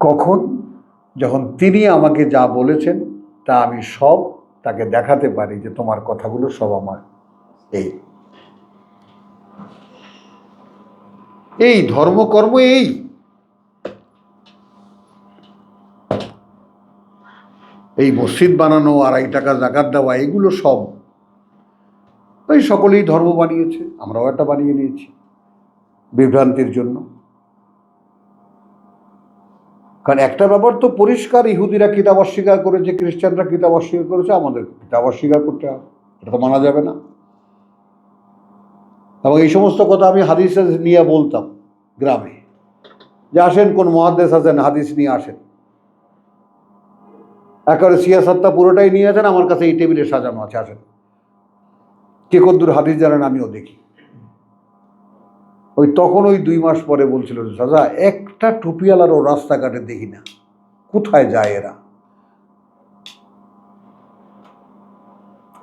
কখন? যখন তিনি আমাকে যা বলেছেন তা আমি সব তাকে দেখাতে পারি যে তোমার কথাগুলো সব আমার এই ধর্মকর্ম, এই মসজিদ বানানো, 2.5 টাকা জাকাত দেওয়া, এগুলো সব ওই সকলেই ধর্ম বানিয়েছে, আমরাও একটা বানিয়ে নিয়েছি বিভ্রান্তির জন্য। কারণ একটা ব্যাপার তো পরিষ্কার, ইহুদিরা কিতাব অস্বীকার করেছে, খ্রিস্টানরা কিতাব অস্বীকার করেছে, আমাদের কিতাব অস্বীকার করতে হবে, এটা তো মানা যাবে না। এবং এই সমস্ত কথা আমি হাদিস নিয়ে বলতাম গ্রামে, যে আসেন কোন মুহাদ্দিস আছেন, হাদিস নিয়ে আসেন। একেবারে সিয়াসাত্তা পুরোটাই নিয়ে আসেন, আমার কাছে এই টেবিলে সাজানো আছে, আসেন। কে কদ্দুর হাদিস জানেন আমিও দেখি। ওই তখন ওই 2 মাস পরে বলছিল, দাদা একটা টুপিওয়ালারও রাস্তাঘাটে দেখি না, কোথায় যায় এরা?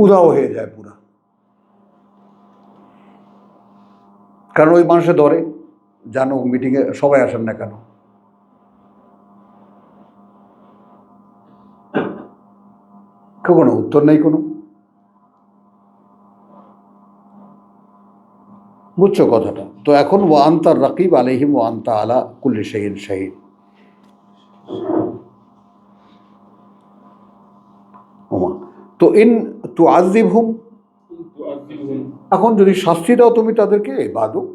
উধাও হয়ে যায় পুরা। কারণ ওই মানুষে ধরে, জানো মিটিংয়ে সবাই আসেন না কেন, কোনো উত্তর নেই কোনো। বুঝছো কথাটা? তো এখন ওয়ান্তার রাকিব আলাইহিম ওয়ান্তা আলা কুল্লি শাইইন শাহিদ। ওমা তো ইন তুআযিবহুম, তুআযিবহুম এখন যদি শাস্তি দাও তুমি তাদেরকে, ইবাদুক,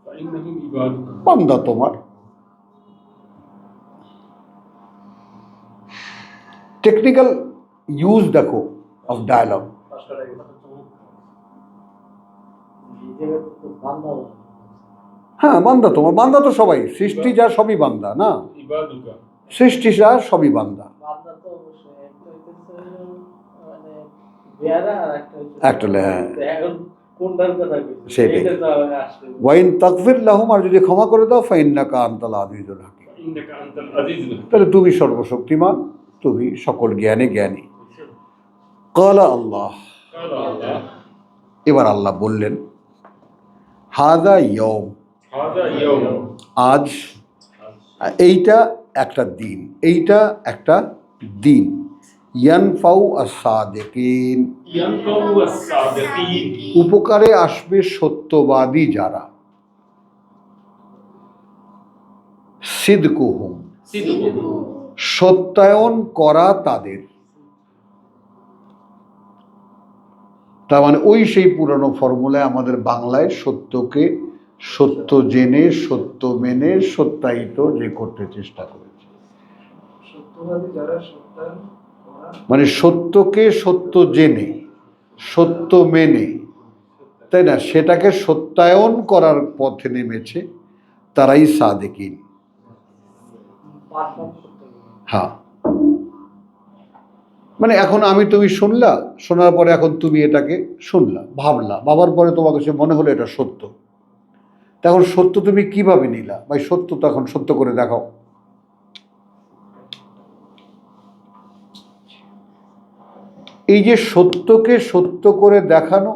ফাইন্নাহুম ইবাদুক, বান্দা তোমার। টেকনিক্যাল ইউজ দেখো অফ ডায়ালগ। হ্যাঁ, বান্দা তোমার, বান্দা তো সবাই, সৃষ্টি যা সবই বান্দা না, ইবাদুকা, সৃষ্টি যা সবই বান্দা। একটা হ্যাঁ সেটাই। ওয়াইন তাগফির লাহুম, আর যদি ক্ষমা করে দাও, ফাইন্নাকা আনতাল আজিজুল হাকিম, ইন্নাকা আনতাল আজিজুল হাকিম, তাহলে তুমি সর্বশক্তিমান, তুমি সকল জ্ঞানে জ্ঞানী। ক্বালা আল্লাহ, ক্বালা আল্লাহ, এবার আল্লাহ বললেন, হাযা ইয়াউম, হাযা ইয়াউম, আজ, এইটা একটা দিন, এইটা একটা দিন, ইয়ানফাউ আস-সাদিকিন, ইয়ানফাউ আস-সাদিকিন, উপকারে আসবে সত্যবাদী যারা, সিদকুহুম, সিদকুহুম, সত্যায়ন করা তাদের। তার মানে ওই সেই পুরানো ফর্মুলায় আমাদের বাংলায় সত্যকে সত্য জেনে, সত্য মেনে, সত্যায়িত যে করতে চেষ্টা করেছে, মানে সত্যকে সত্য জেনে, সত্য মেনে, তাই না, সেটাকে সত্যায়ন করার পথে নেমেছে, তারাই সাদেকিন। হ্যাঁ, মানে এখন আমি তুমি শুনলা, শোনার পরে এখন তুমি এটাকে শুনলা, ভাবলা, ভাবার পরে তোমার কাছে মনে হলো এটা সত্য। তখন সত্য তুমি কিভাবে নিলা? ভাই সত্য তো এখন সত্য করে দেখাও। এই যে সত্যকে সত্য করে দেখানো,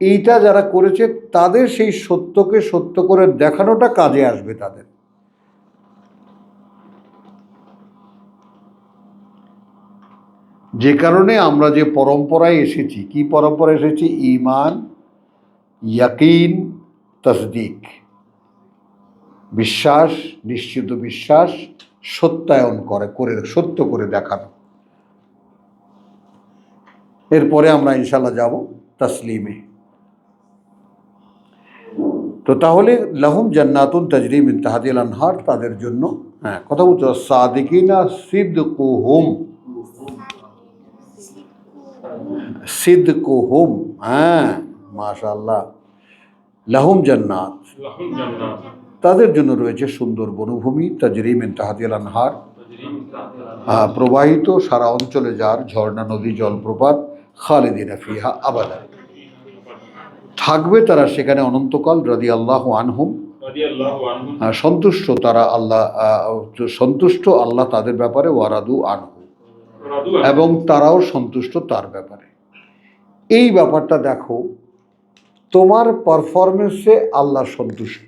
এইটা যারা করেছে তাদের সেই সত্যকে সত্য করে দেখানোটা কাজে আসবে তাদের। যে কারণে আমরা যে পরম্পরায় এসেছি, কি পরম্পরায় এসেছি? ঈমান, ইয়াকিন, তসদিক, বিশ্বাস, নিশ্চিত বিশ্বাস, সত্যায়ন করে সত্য করে দেখানো। এরপরে আমরা ইনশাল্লাহ যাব তসলিমে। তো তাহলে লাহুম জান্নাতুন তাজরি মিন তাহতিল আনহার, তাদের জন্য, হ্যাঁ কথা বলছো, সাদিকিনা সিদকুহুম, সিদকুহুম, হ্যাঁ মাশাআল্লাহ, লাহুম জান্নাত, লাহুম জান্নাত, তাদের জন্য রয়েছে সুন্দর বনভূমি, তাজরি মিন তাহতিল আনহার, তাজরি মিন তাহতিল আনহার, প্রবাহিত সারা অঞ্চলে যার ঝর্ণা, নদী, জলপ্রপাত, খালিদিনা ফিহা আবাদা, থাকবে তারা সেখানে অনন্তকাল, রাদিয়াল্লাহু আনহুম, রাদিয়াল্লাহু আনহুম, সন্তুষ্ট তারা আল্লাহ, সন্তুষ্ট আল্লাহ তাদের ব্যাপারে, ওয়ারাদু আনহু, রাদু আনহু, এবং তারাও সন্তুষ্ট তার ব্যাপারে। এই ব্যাপারটা দেখো, তোমার পারফরমেন্সে আল্লাহ সন্তুষ্ট,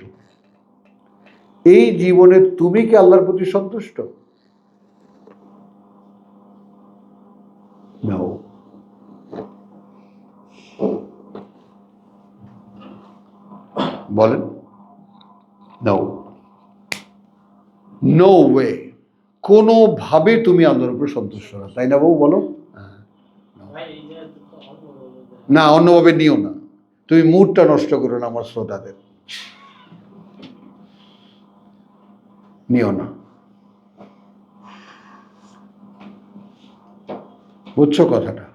এই জীবনে তুমি কি আল্লাহর প্রতি সন্তুষ্ট? No. বলেন নো, নো ওয়ে, কোনোভাবে তুমি আল্লাহর উপরে সন্তুষ্ট না, তাই না বাবু? বলো না, অন্যভাবে নিও না, তুমি মুডটা নষ্ট করো না আমার শ্রোতাদের, নিও না। বুঝছো কথাটা?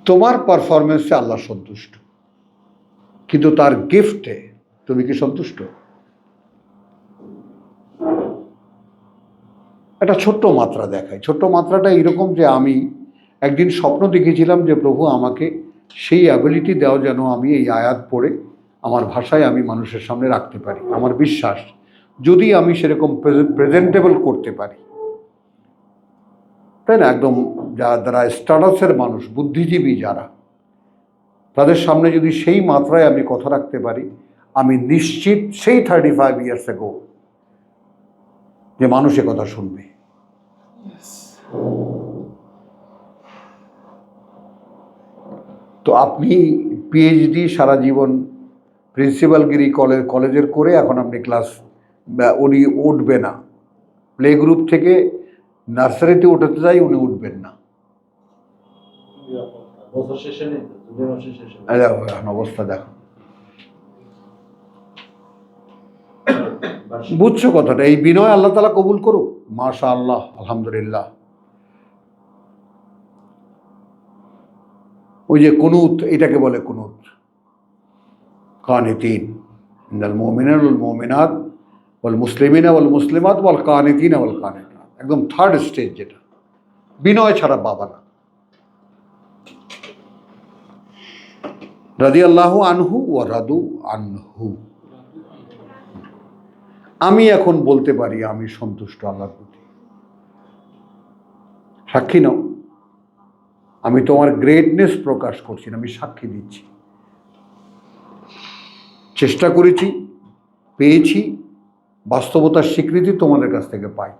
তোমার পারফরমেন্সে আল্লাহ সন্তুষ্ট, কিন্তু তার গিফটে তুমি কি সন্তুষ্ট? একটা ছোট্ট মাত্রা দেখায়, ছোট্ট মাত্রাটা এরকম যে আমি একদিন স্বপ্ন দেখেছিলাম যে প্রভু আমাকে সেই অ্যাবিলিটি দাও যেন আমি এই আয়াত পড়ে আমার ভাষায় আমি মানুষের সামনে রাখতে পারি। আমার বিশ্বাস যদি আমি সেরকম প্রেজেন্টেবল করতে পারি, তাই না? একদম যারা স্ট্যাটাসের মানুষ, বুদ্ধিজীবী যারা, তাদের সামনে যদি সেই মাত্রায় আমি কথা রাখতে পারি, আমি নিশ্চিত সেই 35 ইয়ার্স এগো যে মানুষ এ কথা শুনবে। তো আপনি পিএইচডি সারা জীবন প্রিন্সিপালগিরি কলেজের করে এখন আপনি উনি উঠবে না, প্লে গ্রুপ থেকে নার্সারিতে উঠাতে চাই, উনি উঠবেন না। বছর শেষে নেই তো, 2 মাসের শেষে। এই দেখো এখন অবস্থা দেখো, বুঝছো কথাটা? এই বিনয় আল্লাহ তাআলা কবুল করুক, মাশাআল্লাহ, আলহামদুলিল্লাহ। ওই যে কুনুত, এটাকে বলে কুনুত। কানিতিন ইন্নাল মুমিনিনা ওয়াল মুমিনাত ওয়াল মুসলিমিনা ওয়াল মুসলিমাত ওয়াল কানিতিনা ওয়াল কানিতাত, একদম থার্ড স্টেজ, যেটা বিনয় ছাড়া বাবা না। রাদিয়াল্লাহু আনহু ওয়া রাদু আনহু। আমি এখন বলতে পারি আমি সন্তুষ্ট আল্লাহর প্রতি। সাক্ষী নাও, আমি তোমার গ্রেটনেস প্রকাশ করছি না, আমি সাক্ষী দিচ্ছি। চেষ্টা করেছি, পেয়েছি, বাস্তবতার স্বীকৃতি তোমাদের কাছ থেকে পাই।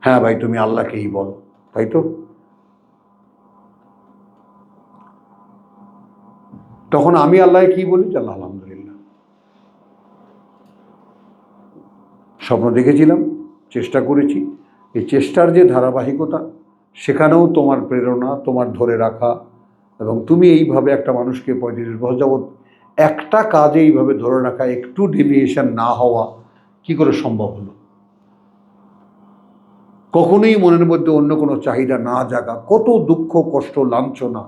হ্যাঁ ভাই, তুমি আল্লাহকেই বলো, তাই তো? তখন আমি আল্লাহকে কি বলি? আল্লাহ আলহামদুলিল্লাহ, স্বপ্ন দেখেছিলাম, চেষ্টা করেছি। এই চেষ্টার যে ধারাবাহিকতা, সেখানেও তোমার প্রেরণা, তোমার ধরে রাখা, এবং তুমি এইভাবে একটা মানুষকে 35 বছর যাবৎ একটা কাজে এইভাবে ধরে রাখা, একটু ডেভিয়েশন না হওয়া কি করে সম্ভব হলো? কখনোই মনের মধ্যে অন্য কোনো চাহিদা না জাগা, কত দুঃখ, কষ্ট, লাঞ্ছনা,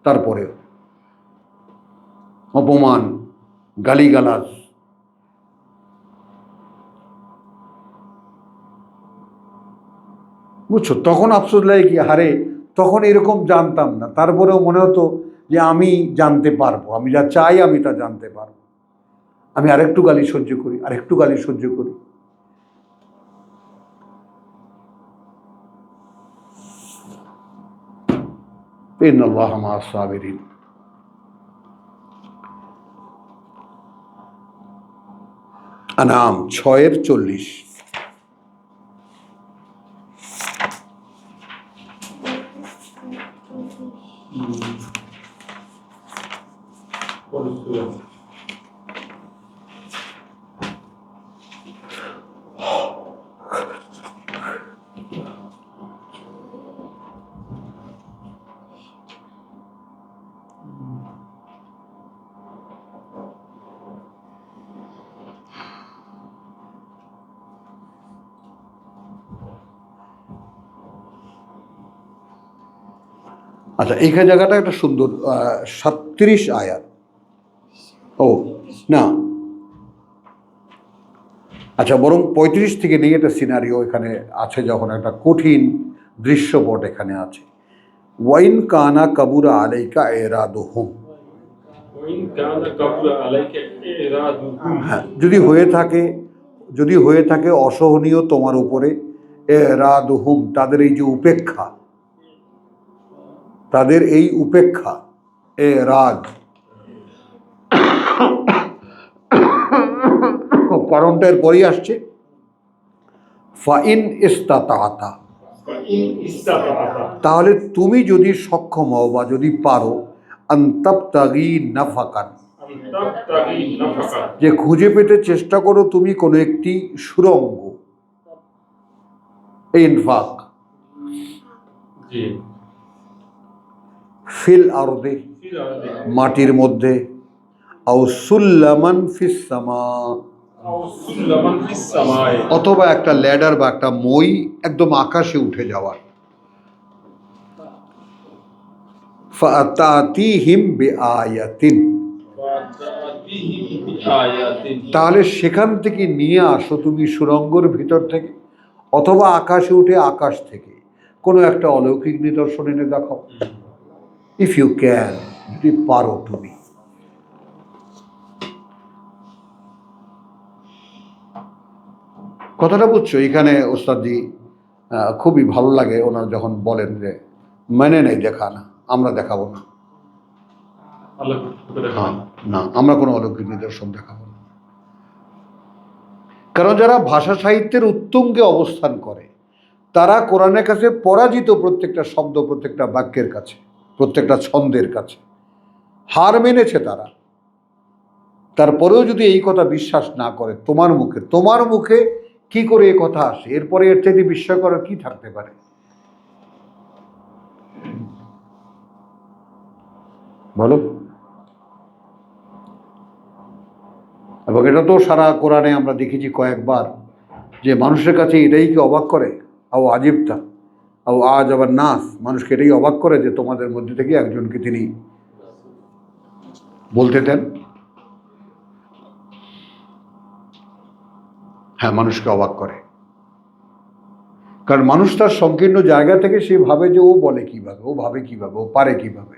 তারপরেও অপমান, গালিগালাজ। বুঝছো? তখন আফসোস লাগে কি, হারে তখন এরকম জানতাম না, তারপরেও মনে হতো যে আমি জানতে পারবো, আমি যা চাই আমি তা জানতে পারবো। আমি আরেকটু গালি সহ্য করি, আরেকটু গালি সহ্য করি। ইন্নাল্লাহা মা'আস সাবিরিন। আনাম 6-40। আচ্ছা, এইখানে জায়গাটা একটা সুন্দর 37 আয়াত। ও না, আচ্ছা, বরং 35 থেকে নিয়ে একটা সিনারিও এখানে আছে, যখন একটা কঠিন দৃশ্যপট এখানে আছে। ওয়াইন কানা কাবুরা আলাইকা ইরাদুহুম। হ্যাঁ, যদি হয়ে থাকে অসহনীয় তোমার উপরে, ইরাদুহুম, তাদের এই যে উপেক্ষা, তাদের এই উপেক্ষা, এরাদ, কারণটা এর পরেই আসছে, ফাইন ইস্তাতাতা, তাহলে তুমি যদি সক্ষম হও বা যদি পারো, আনতাবতাগি নাফাকান, যে খুঁজে পেতে চেষ্টা করো তুমি কোনো একটি সুরঙ্গ, ইনফাক, ফিল আরদে, মাটির মধ্যে, আও সুল্লামান ফিস সামা, অথবা একটা ল্যাডার বা একটা মই একদম আকাশে উঠে যাওয়ার। ফাতাতিহিম বিআয়াতিন, তাহলে সেখান থেকে নিয়ে আসো তুমি সুরঙ্গের ভিতর থেকে, অথবা আকাশে উঠে আকাশ থেকে কোনো একটা অলৌকিক নিদর্শন এনে দেখাও। ইফ ইউ ক্যান, যদি পারো তুমি। কথাটা বুঝছো? এখানে ওস্তাদজি খুবই ভালো লাগে ওনারা যখন বলেন যে মেনে নেই দেখানা, আমরা দেখাবো না। আল্লাহ করে দেখা হ্যাঁ, না, আমরা কোনো অলৌকিক নিদর্শন দেখাবো না। কারণ যারা ভাষা সাহিত্যের উত্তুঙ্গে অবস্থান করে তারা কোরআনের কাছে পরাজিত, প্রত্যেকটা শব্দ, প্রত্যেকটা বাক্যের কাছে, প্রত্যেকটা ছন্দের কাছে হার মেনেছে তারা। তারপরেও যদি এই কথা বিশ্বাস না করে, তোমার মুখে কি করে এ কথা আসে? এরপরে এর চাইতে বিস্ময় করার কি থাকতে পারে? বলো। এবং এটা তো সারা কোরআনে আমরা দেখেছি কয়েকবার, যে মানুষের কাছে এটাই কি অবাক করে, আও আজিবতা আও আজ আবার নাস, মানুষকে এটাই অবাক করে যে তোমাদের মধ্যে থেকে একজনকে তিনি বলতে দেন। হ্যাঁ, মানুষকে অবাক করে, কারণ মানুষ তার সংকীর্ণ জায়গা থেকে সে ভাবে যে ও বলে কিভাবে, ও ভাবে কিভাবে, ও পারে কিভাবে।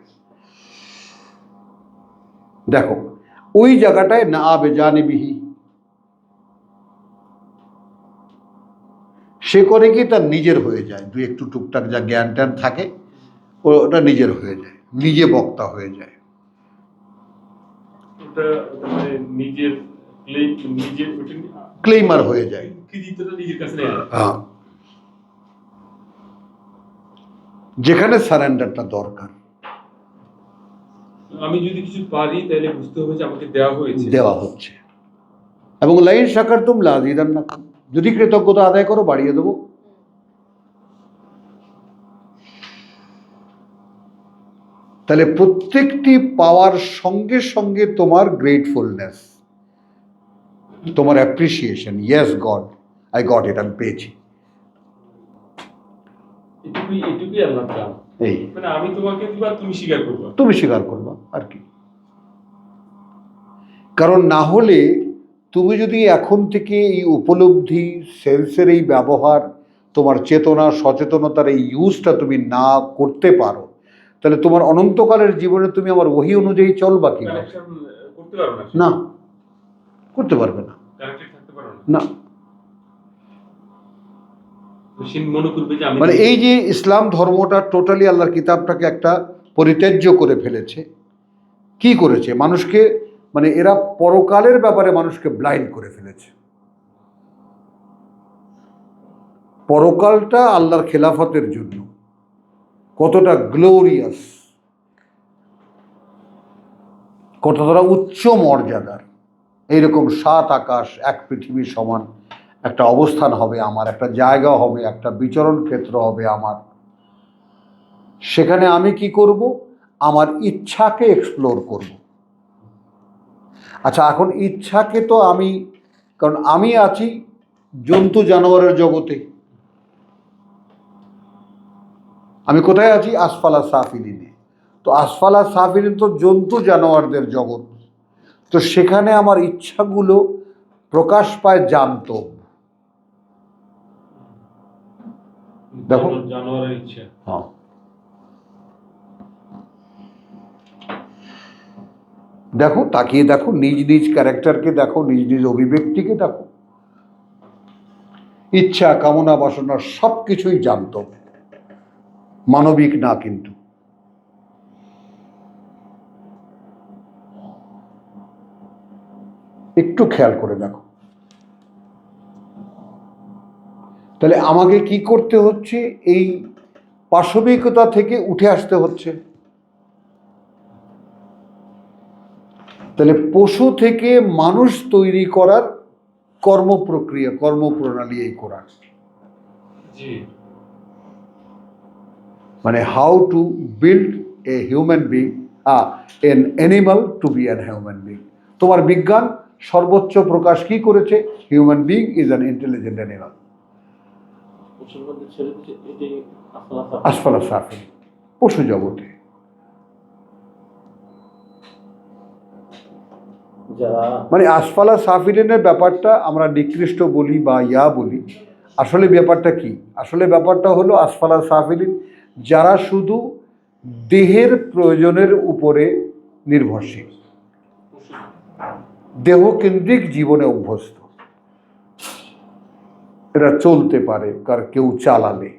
দেখো ওই জায়গাটায় না বেজানিবিহি, সে করে কি তার নিজের হয়ে যায়, দুই একটু টুকটাক যা জ্ঞান ট্যান থাকে ওটা নিজের হয়ে যায়, নিজে বক্তা হয়ে যায়। ওটা মানে নিজের ক্লেইমার হয়ে যায়। কৃতিত্বটা নিজের কাছে নেয়। হ্যাঁ, যেখানে সারেন্ডারটা দরকার। আমি যদি কিছু পারি তাহলে বুঝতে হবে যে আমাকে দেওয়া হচ্ছে। এবং লাইন শাকারতুম লাযিদান্নাকুম, যদি কৃতজ্ঞতা আদায় করো বাড়িয়ে দেবো। তাহলে প্রত্যেকটি পাওয়ার সঙ্গে সঙ্গে তোমার গ্রেটফুলনেস, তোমার appreciation, yes god I got it, আমি পেয়েছি। এটুকুই আল্লাহ চান। এই মানে আমি তোমাকে দিবা, তুমি স্বীকার করবা আর কি। কারণ না হলে তুমি যদি এখন থেকে এই উপলব্ধি, সেন্সের এই ব্যবহার, তোমার চেতনা, সচেতনতার এই ইউজটা তুমি না করতে পারো, তাহলে তোমার অনন্তকালের জীবনে তুমি আমার ওহী অনুযায়ী চলবা কি করতে পারো না, করতে পারবে না, না। মানে এই যে ইসলাম ধর্মটা টোটালি আল্লাহর কিতাবটাকে একটা পরিত্যাজ্য করে ফেলেছে। কি করেছে? মানুষকে, মানে এরা পরকালের ব্যাপারে মানুষকে ব্লাইন্ড করে ফেলেছে। পরকালটা আল্লাহর খেলাফতের জন্য কতটা গ্লোরিয়াস, কতটা উচ্চ মর্যাদার, এইরকম 7 আকাশ 1 পৃথিবীর সমান একটা অবস্থান হবে আমার, একটা জায়গা হবে, একটা বিচরণ ক্ষেত্র হবে আমার। সেখানে আমি কি করব? আমার ইচ্ছাকে এক্সপ্লোর করব। আচ্ছা, এখন ইচ্ছাকে তো আমি, কারণ আমি আছি জন্তু জানোয়ারের জগতে, আমি কোথায় আছি? আসফালা সাফিলিনে। তো আসফালা সাফিলিন তো জন্তু জানোয়ারদের জগৎ। তো সেখানে আমার ইচ্ছাগুলো প্রকাশ পায় জান্তব। দেখো জানোয়ারের ইচ্ছা, হ্যাঁ, দেখো, তাকিয়ে দেখো, নিজ নিজ ক্যারেক্টারকে দেখো, নিজ নিজ অভিব্যক্তিকে দেখো। ইচ্ছা, কামনা, বাসনা সব কিছুই জান্তব, মানবিক না। কিন্তু একটু খেয়াল করে দেখো, তাহলে আমাকে কি করতে হচ্ছে? এই পাশবিকতা থেকে উঠে আসতে হচ্ছে। তাহলে পশু থেকে মানুষ তৈরি করার কর্মপ্রক্রিয়া, কর্মপ্রণালী এই কোরআন। মানে how to build a human being, an animal to be an human being. তোমার বিজ্ঞান সর্বোচ্চ প্রকাশ কি করেছে? Human being is an intelligent animal. আসফালা সাফিলিন, পশু জগতে। মানে আসফালা সাফিলিনের ব্যাপারটা আমরা নিকৃষ্ট বলি বা ইয়া বলি, আসলে ব্যাপারটা কি? আসলে ব্যাপারটা হলো আসফালা সাফিলিন যারা শুধু দেহের প্রয়োজনের উপরে নির্ভরশীল, দেহকেন্দ্রিক জীবনে অভ্যস্ত। এটা চলতে পারে কার কেউ চালালে।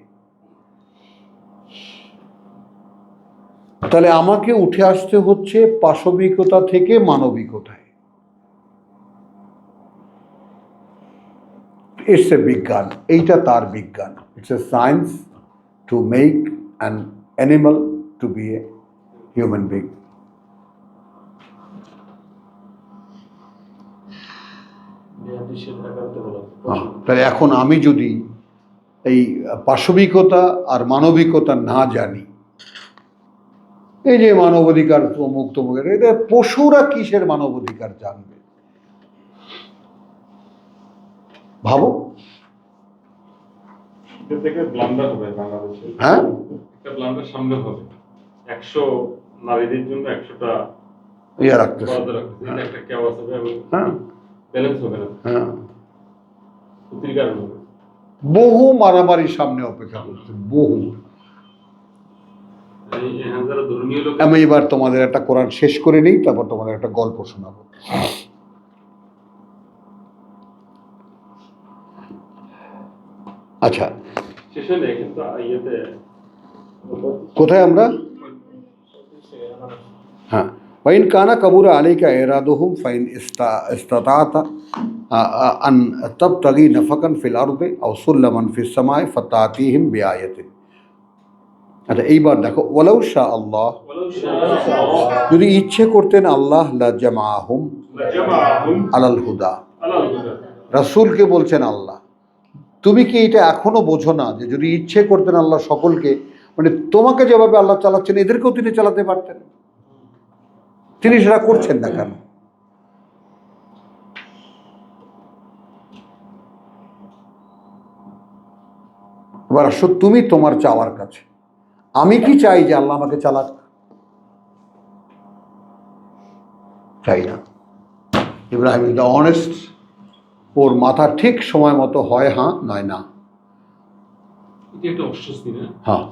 তাহলে আমাকে উঠে আসতে হচ্ছে পাশবিকতা থেকে মানবিকতায়। ইটস এ বিজ্ঞান, এইটা তার বিজ্ঞান। It's a science to make an animal to be a human being. তাহলে এখন আমি যদি এই পাশবিকতা আর মানবিকতা না জানি, এই যে মানবাধিকার অমুক তমুক, এটা পশুরা কিসের মানবাধিকার জানবে? ভাবো। এটা থেকে ব্লান্ডার হবে বাংলাদেশে। হ্যাঁ, একটা ব্লান্ডার সামনে হবে, 100 নারীদের জন্য 100টা ইয়ে রাখতেছে। বরাদ্দ রাখতেছে। এটা একটা chaos হবে এবং হ্যাঁ ব্যালেন্স হবে না, হ্যাঁ, ক্ষতির কারণ হবে। বহু মারামারির সামনে অপেক্ষা করছে, বহু। এখানে যারা ধর্মীয় লোক, আমি এবার তোমাদের একটা কোরআন শেষ করে নিই, তারপর তোমাদের একটা গল্প শোনাবো। আচ্ছা, শেষ হলে কিন্তু ইয়েতে কোথায় আমরা? হ্যাঁ, ফাইন কানা কাবুরা আলাইকা ইরাদুহুম ফাইন ইসতাতা'তা আন তাবতাগি নাফাকান ফিল আরদি আও সুল্লামান ফিস সামাই ফাতাতিহিম বিআয়াতিন। আচ্ছা, এইবার দেখো, ওয়ালাউ শা আল্লাহ, যদি ইচ্ছে করতেন আল্লাহ, লা জামাআহুম আলাল হুদা। রাসূলকে বলছেন আল্লাহ, তুমি কি এটা এখনো বোঝো না যে যদি ইচ্ছে করতেন আল্লাহ সকলকে, মানে তোমাকে যেভাবে আল্লাহ চালাচ্ছেন এদেরকেও তিনি চালাতে পারতেন? তিনি সেটা করছেন না কেন? এবার আসো তুমি তোমার চাওয়ার কাছে। আমি কি চাই যে আল্লাহ আমাকে চালাক? চাই না। Ibrahim is the honest. ওর মাথা ঠিক সময় মতো হয় হ্যাঁ, নয় না। এটা একটা অস্বস্তি না? হ্যাঁ,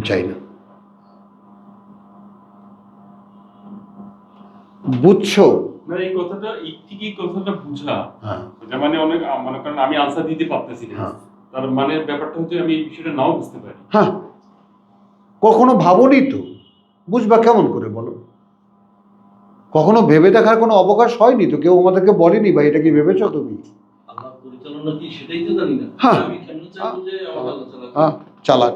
চাই না। বুঝছো? না, এই কথাটা এই কথাটা বুঝা, হ্যাঁ এটা মানে অনেক, মনে করেন আমি আনসার দিতে পারতেছি না, হ্যাঁ তার মানে ব্যাপারটা হচ্ছে আমি এই বিষয়টা নাও বুঝতে পারি। হ্যাঁ, কখনো ভাবনি তো, বুঝবা কেমন করে বলো? কখনো ভেবে দেখার কোনো অবকাশ হয়নি তো, কেউ আমাদেরকে বলেনি ভাই এটা কি ভেবেছো তুমি? আল্লাহ পরিচালনা কি সেটাই তো জানি না। হ্যাঁ আমি কেমন চাইবো যে আমার আল্লাহ চালাক? হ্যাঁ, চালাক।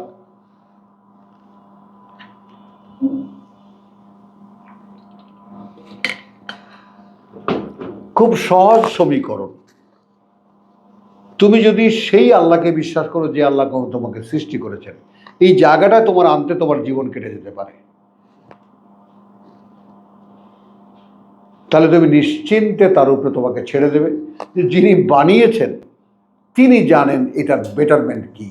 খুব সহজ সমীকরণ। তুমি যদি সেই আল্লাহকে বিশ্বাস করো যে আল্লাহ তোমাকে সৃষ্টি করেছেন, এই জায়গাটা তোমার আনতে তোমার জীবন কেটে যেতে পারে। তাহলে তুমি নিশ্চিন্তে তার উপরে তোমাকে ছেড়ে দেবে যে যিনি বানিয়েছেন তিনি জানেন এটার বেটারমেন্ট কি।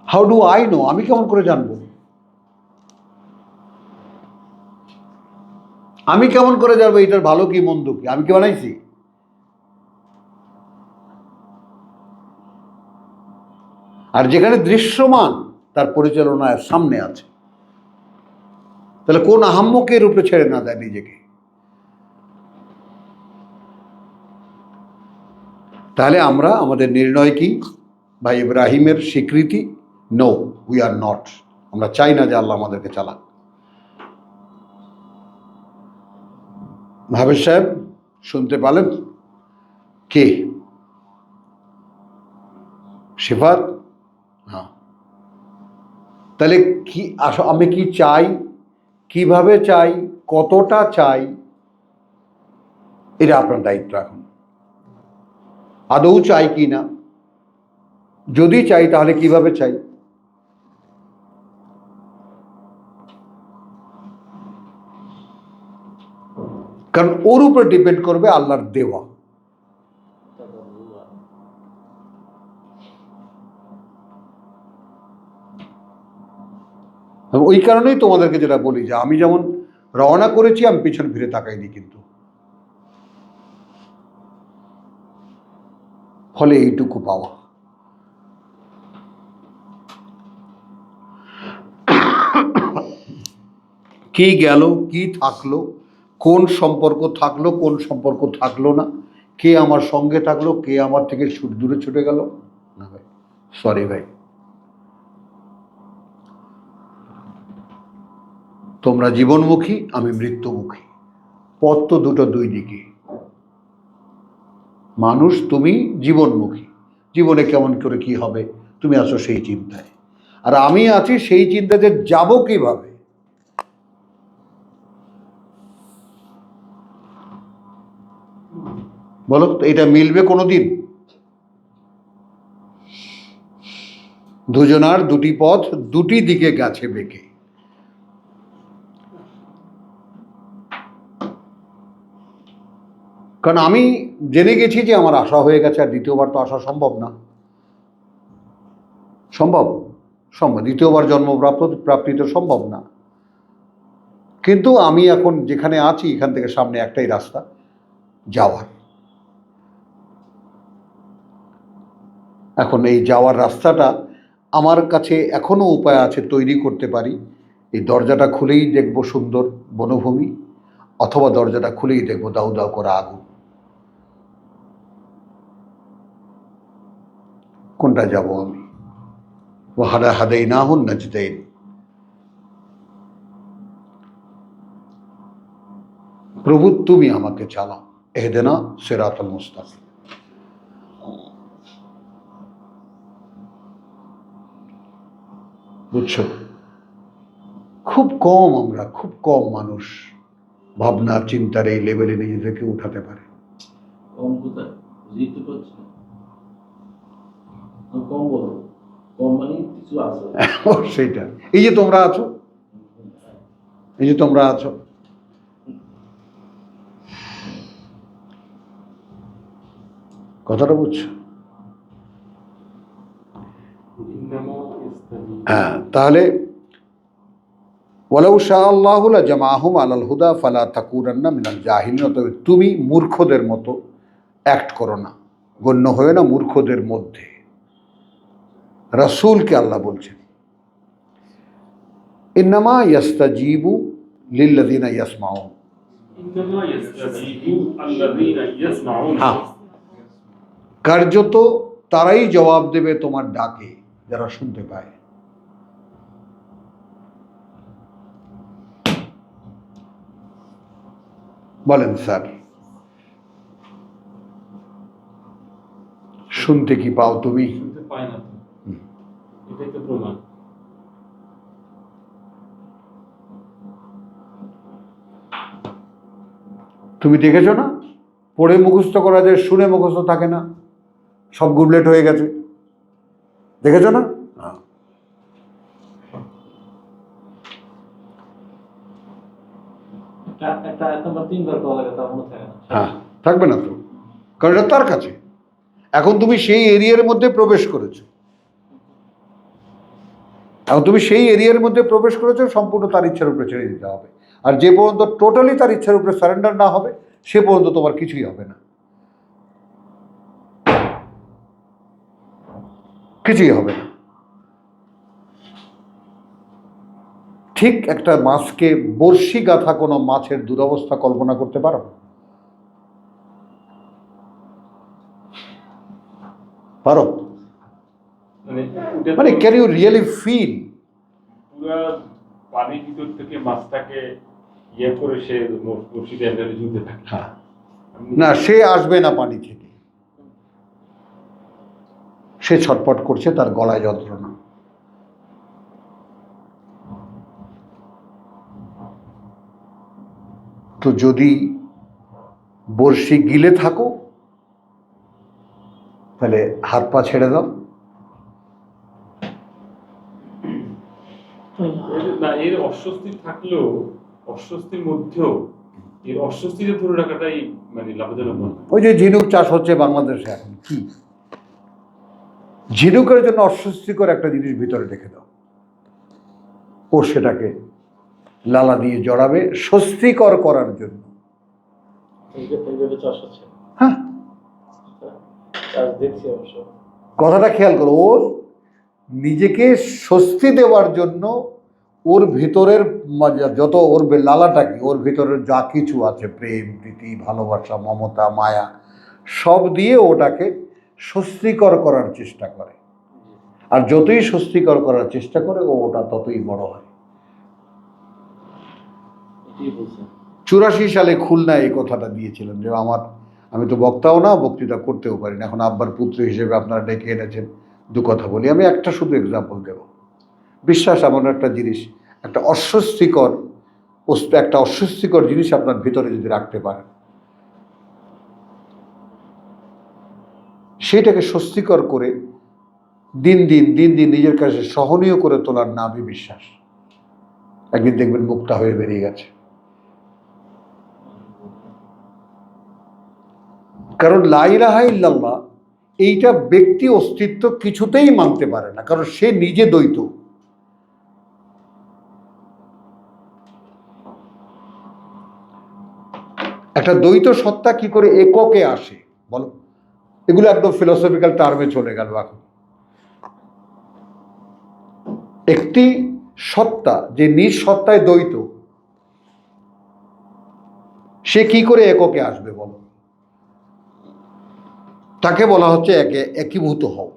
How do I know? আমি কেমন করে জানবো? আমি কেমন করে জানবো এটার ভালো কি মন্দ কি? আমি কি বানাইছি? আর যেখানে দৃশ্যমান তার পরিচালনায় সামনে আছে, তাহলে কোন আহাম্মকের উপরে ছেড়ে না দেয় নিজেকে? তাহলে আমরা আমাদের নির্ণয় কি? ভাই ইব্রাহিমের স্বীকৃতি, নো, উই আর নট। আমরা চাই না যে আল্লাহ আমাদেরকে চালাক। ভাবেশ সাহেব শুনতে পেলেন? কে? সিফাত? হ্যাঁ। তাহলে কি আমি কি চাই, কিভাবে চাই, কতটা চাই, এটা আপনার দায়িত্ব। এখন আদৌ চাই কি না, যদি চাই তাহলে কিভাবে চাই? কারণ ওর উপর ডিপেন্ড করবে আল্লাহর দেওয়া। ওই কারণেই তোমাদেরকে যেটা বলি যে আমি যেমন রওনা করেছি আমি পিছন ফিরে তাকাইনি, কিন্তু ফলে এইটুকু পাওয়া। কি গেল, কি থাকলো, কোন সম্পর্ক থাকলো, কোন সম্পর্ক থাকলো না, কে আমার সঙ্গে থাকলো, কে আমার থেকে দূরে ছুটে গেল। না ভাই, সরি ভাই, তোমরা জীবনমুখী, আমি মৃত্যুমুখী। পথ তো দুটো, দুই দিকে। মানুষ, তুমি জীবনমুখী, জীবনে কেমন করে কি হবে তুমি আছো সেই চিন্তায়, আর আমি আছি সেই চিন্তাতে যাব কিভাবে। বলো তো, এটা মিলবে কোনোদিন? দুজনার দুটি পথ দুটি দিকে গেছে বেঁকে। কারণ আমি জেনে গেছি যে আমার আশা হয়ে গেছে, আর দ্বিতীয়বার তো আসা সম্ভব না। সম্ভব? সম্ভব। দ্বিতীয়বার প্রাপ্তি তো সম্ভব না। কিন্তু আমি এখন যেখানে আছি, এখান থেকে সামনে একটাই রাস্তা যাওয়ার। এখন এই যাওয়ার রাস্তাটা আমার কাছে এখনো উপায় আছে, তৈরি করতে পারি। এই দরজাটা খুলেই দেখবো সুন্দর বনভূমি, অথবা দরজাটা খুলেই দেখবো দাউ দাউ করা আগুন। কোনটা যাব আমি? ও হাদা হাদাই না হন নাজদাইন। প্রভু তুমি আমাকে চালাও, এহদিনা সিরাতাল মুস্তাকিম। বুঝছো? খুব কম মানুষ ভাবনা চিন্তার এই লেভেলে নিজেদেরকে উঠাতে পারে। কম কোথায় বুঝতে পারছি না। কম বলো, কম মানে কিছু আছে। সেইটা, এই যে তোমরা আছো, এই যে তোমরা আছো, কথাটা বুঝছো? হ্যাঁ, তাহলে ওয়ালাউ শাআ আল্লাহু লাজামাহুম আলাল হুদা ফালা তাকুনান্না মিনাল জাহিলিন। তবে তুমি মূর্খদের মতো অ্যাক্ট করো না, গণ্য হয়ে না মূর্খদের মধ্যে। রাসূলকে আল্লাহ বলছেন, ইন্নামা ইয়াস্তাজিবু লিল্লাযিনা ইয়াসমাউন। ইন্নামা ইয়াস্তাজিবু আল্লাযিনা ইয়াসমাউন। হ্যাঁ, কার্যত তারাই জবাব দেবে তোমার ডাকে, যারা শুনতে পায়। বলেন স্যার, শুনতে কি পাও তুমি? শুনতে পায় না তো, এটাই তো প্রমাণ। তুমি দেখেছো না, পড়ে মুখস্থ করা যায়, শুনে মুখস্থ থাকে না, সব গুবলেট হয়ে গেছে। দেখেছো না? একটা আয়াত নাম্বার 3 বার করা লাগে, তার মনে থাকে না। হ্যাঁ, থাকবে না তো, কারণ এটা তার কাছে। এখন তুমি সেই এরিয়ার মধ্যে প্রবেশ করেছো, সম্পূর্ণ তার ইচ্ছার উপরে ছেড়ে দিতে হবে। আর যে পর্যন্ত টোটালি তার ইচ্ছার উপরে সারেন্ডার না হবে, সে পর্যন্ত তোমার কিছুই হবে না, কিছুই হবে না। ঠিক একটা মাছকে বড়শি গাঁথা কোনো মাছের দুরবস্থা কল্পনা করতে পারো? পারো? মানে ক্যান ইউ রিয়েলি ফিল? পুরা পানির ভিতর থেকে মাছটাকে ইয়ে করে সে বড়শিতে এনে ঝুলতে থাকে। হ্যাঁ, না, সে আসবে না পানি থেকে, সে ছটপট করছে, তার গলায় যন্ত্রণা। তো যদি বড়শি গিলে থাকো, তাহলে হাত পা ছেড়ে দাও। না, এর অস্বস্তি থাকলেও, অস্বস্তির মধ্যেও এর অস্বস্তিতে ধরে রাখাটাই মানে লাভজনক নয়। ওই যে ঝিনুক চাষ হচ্ছে বাংলাদেশে এখন, কি ঝিনুকের জন্য অস্বস্তিকর একটা জিনিস ভিতরে রেখে দাও, ও সেটাকে লালা দিয়ে জড়াবে স্বস্তিকর করার জন্য। হ্যাঁ, কথাটা খেয়াল করো, ও নিজেকে স্বস্তি দেওয়ার জন্য ওর ভিতরের যত ওর লালাটা কি, ওর ভিতরের যা কিছু আছে, প্রেম, প্রীতি, ভালোবাসা, মমতা, মায়া, সব দিয়ে ওটাকে স্বস্তিকর করার চেষ্টা করে। আর যতই স্বস্তিকর করার চেষ্টা করে ওটা ততই বড় হয়। 84 সালে খুলনায় এই কথাটা দিয়েছিলেন যে আমি তো বক্তাও না, বক্তৃতা করতেও পারি না, এখন আব্বার পুত্র হিসেবে আপনারা ডেকে এনেছেন, দু কথা বলি। আমি একটা শুধু এক্সাম্পল দেব। বিশ্বাস এমন একটা জিনিস, একটা অস্বস্তিকর জিনিস আপনার ভিতরে যদি রাখতে পারেন, সেটাকে স্বস্তিকর করে দিন দিন নিজের কাছে সহনীয় করে তোলার নামই বিশ্বাস। একদিন দেখবেন মুক্তা হয়ে বেরিয়ে গেছে। কারণ লা ইলাহা ইল্লাল্লাহ এইটা ব্যক্তি অস্তিত্ব কিছুতেই মানতে পারে না, কারণ সে নিজে দ্বৈত। একটা দ্বৈত সত্তা কি করে এককে আসে বলো? এগুলো একদম ফিলোসফিক্যাল টার্মে চলে গেল এখন। একটি সত্তা যে নিজ সত্তায় দ্বৈত, সে কি করে এককে আসবে বলো? তাকে বলা হচ্ছে একীভূত হও।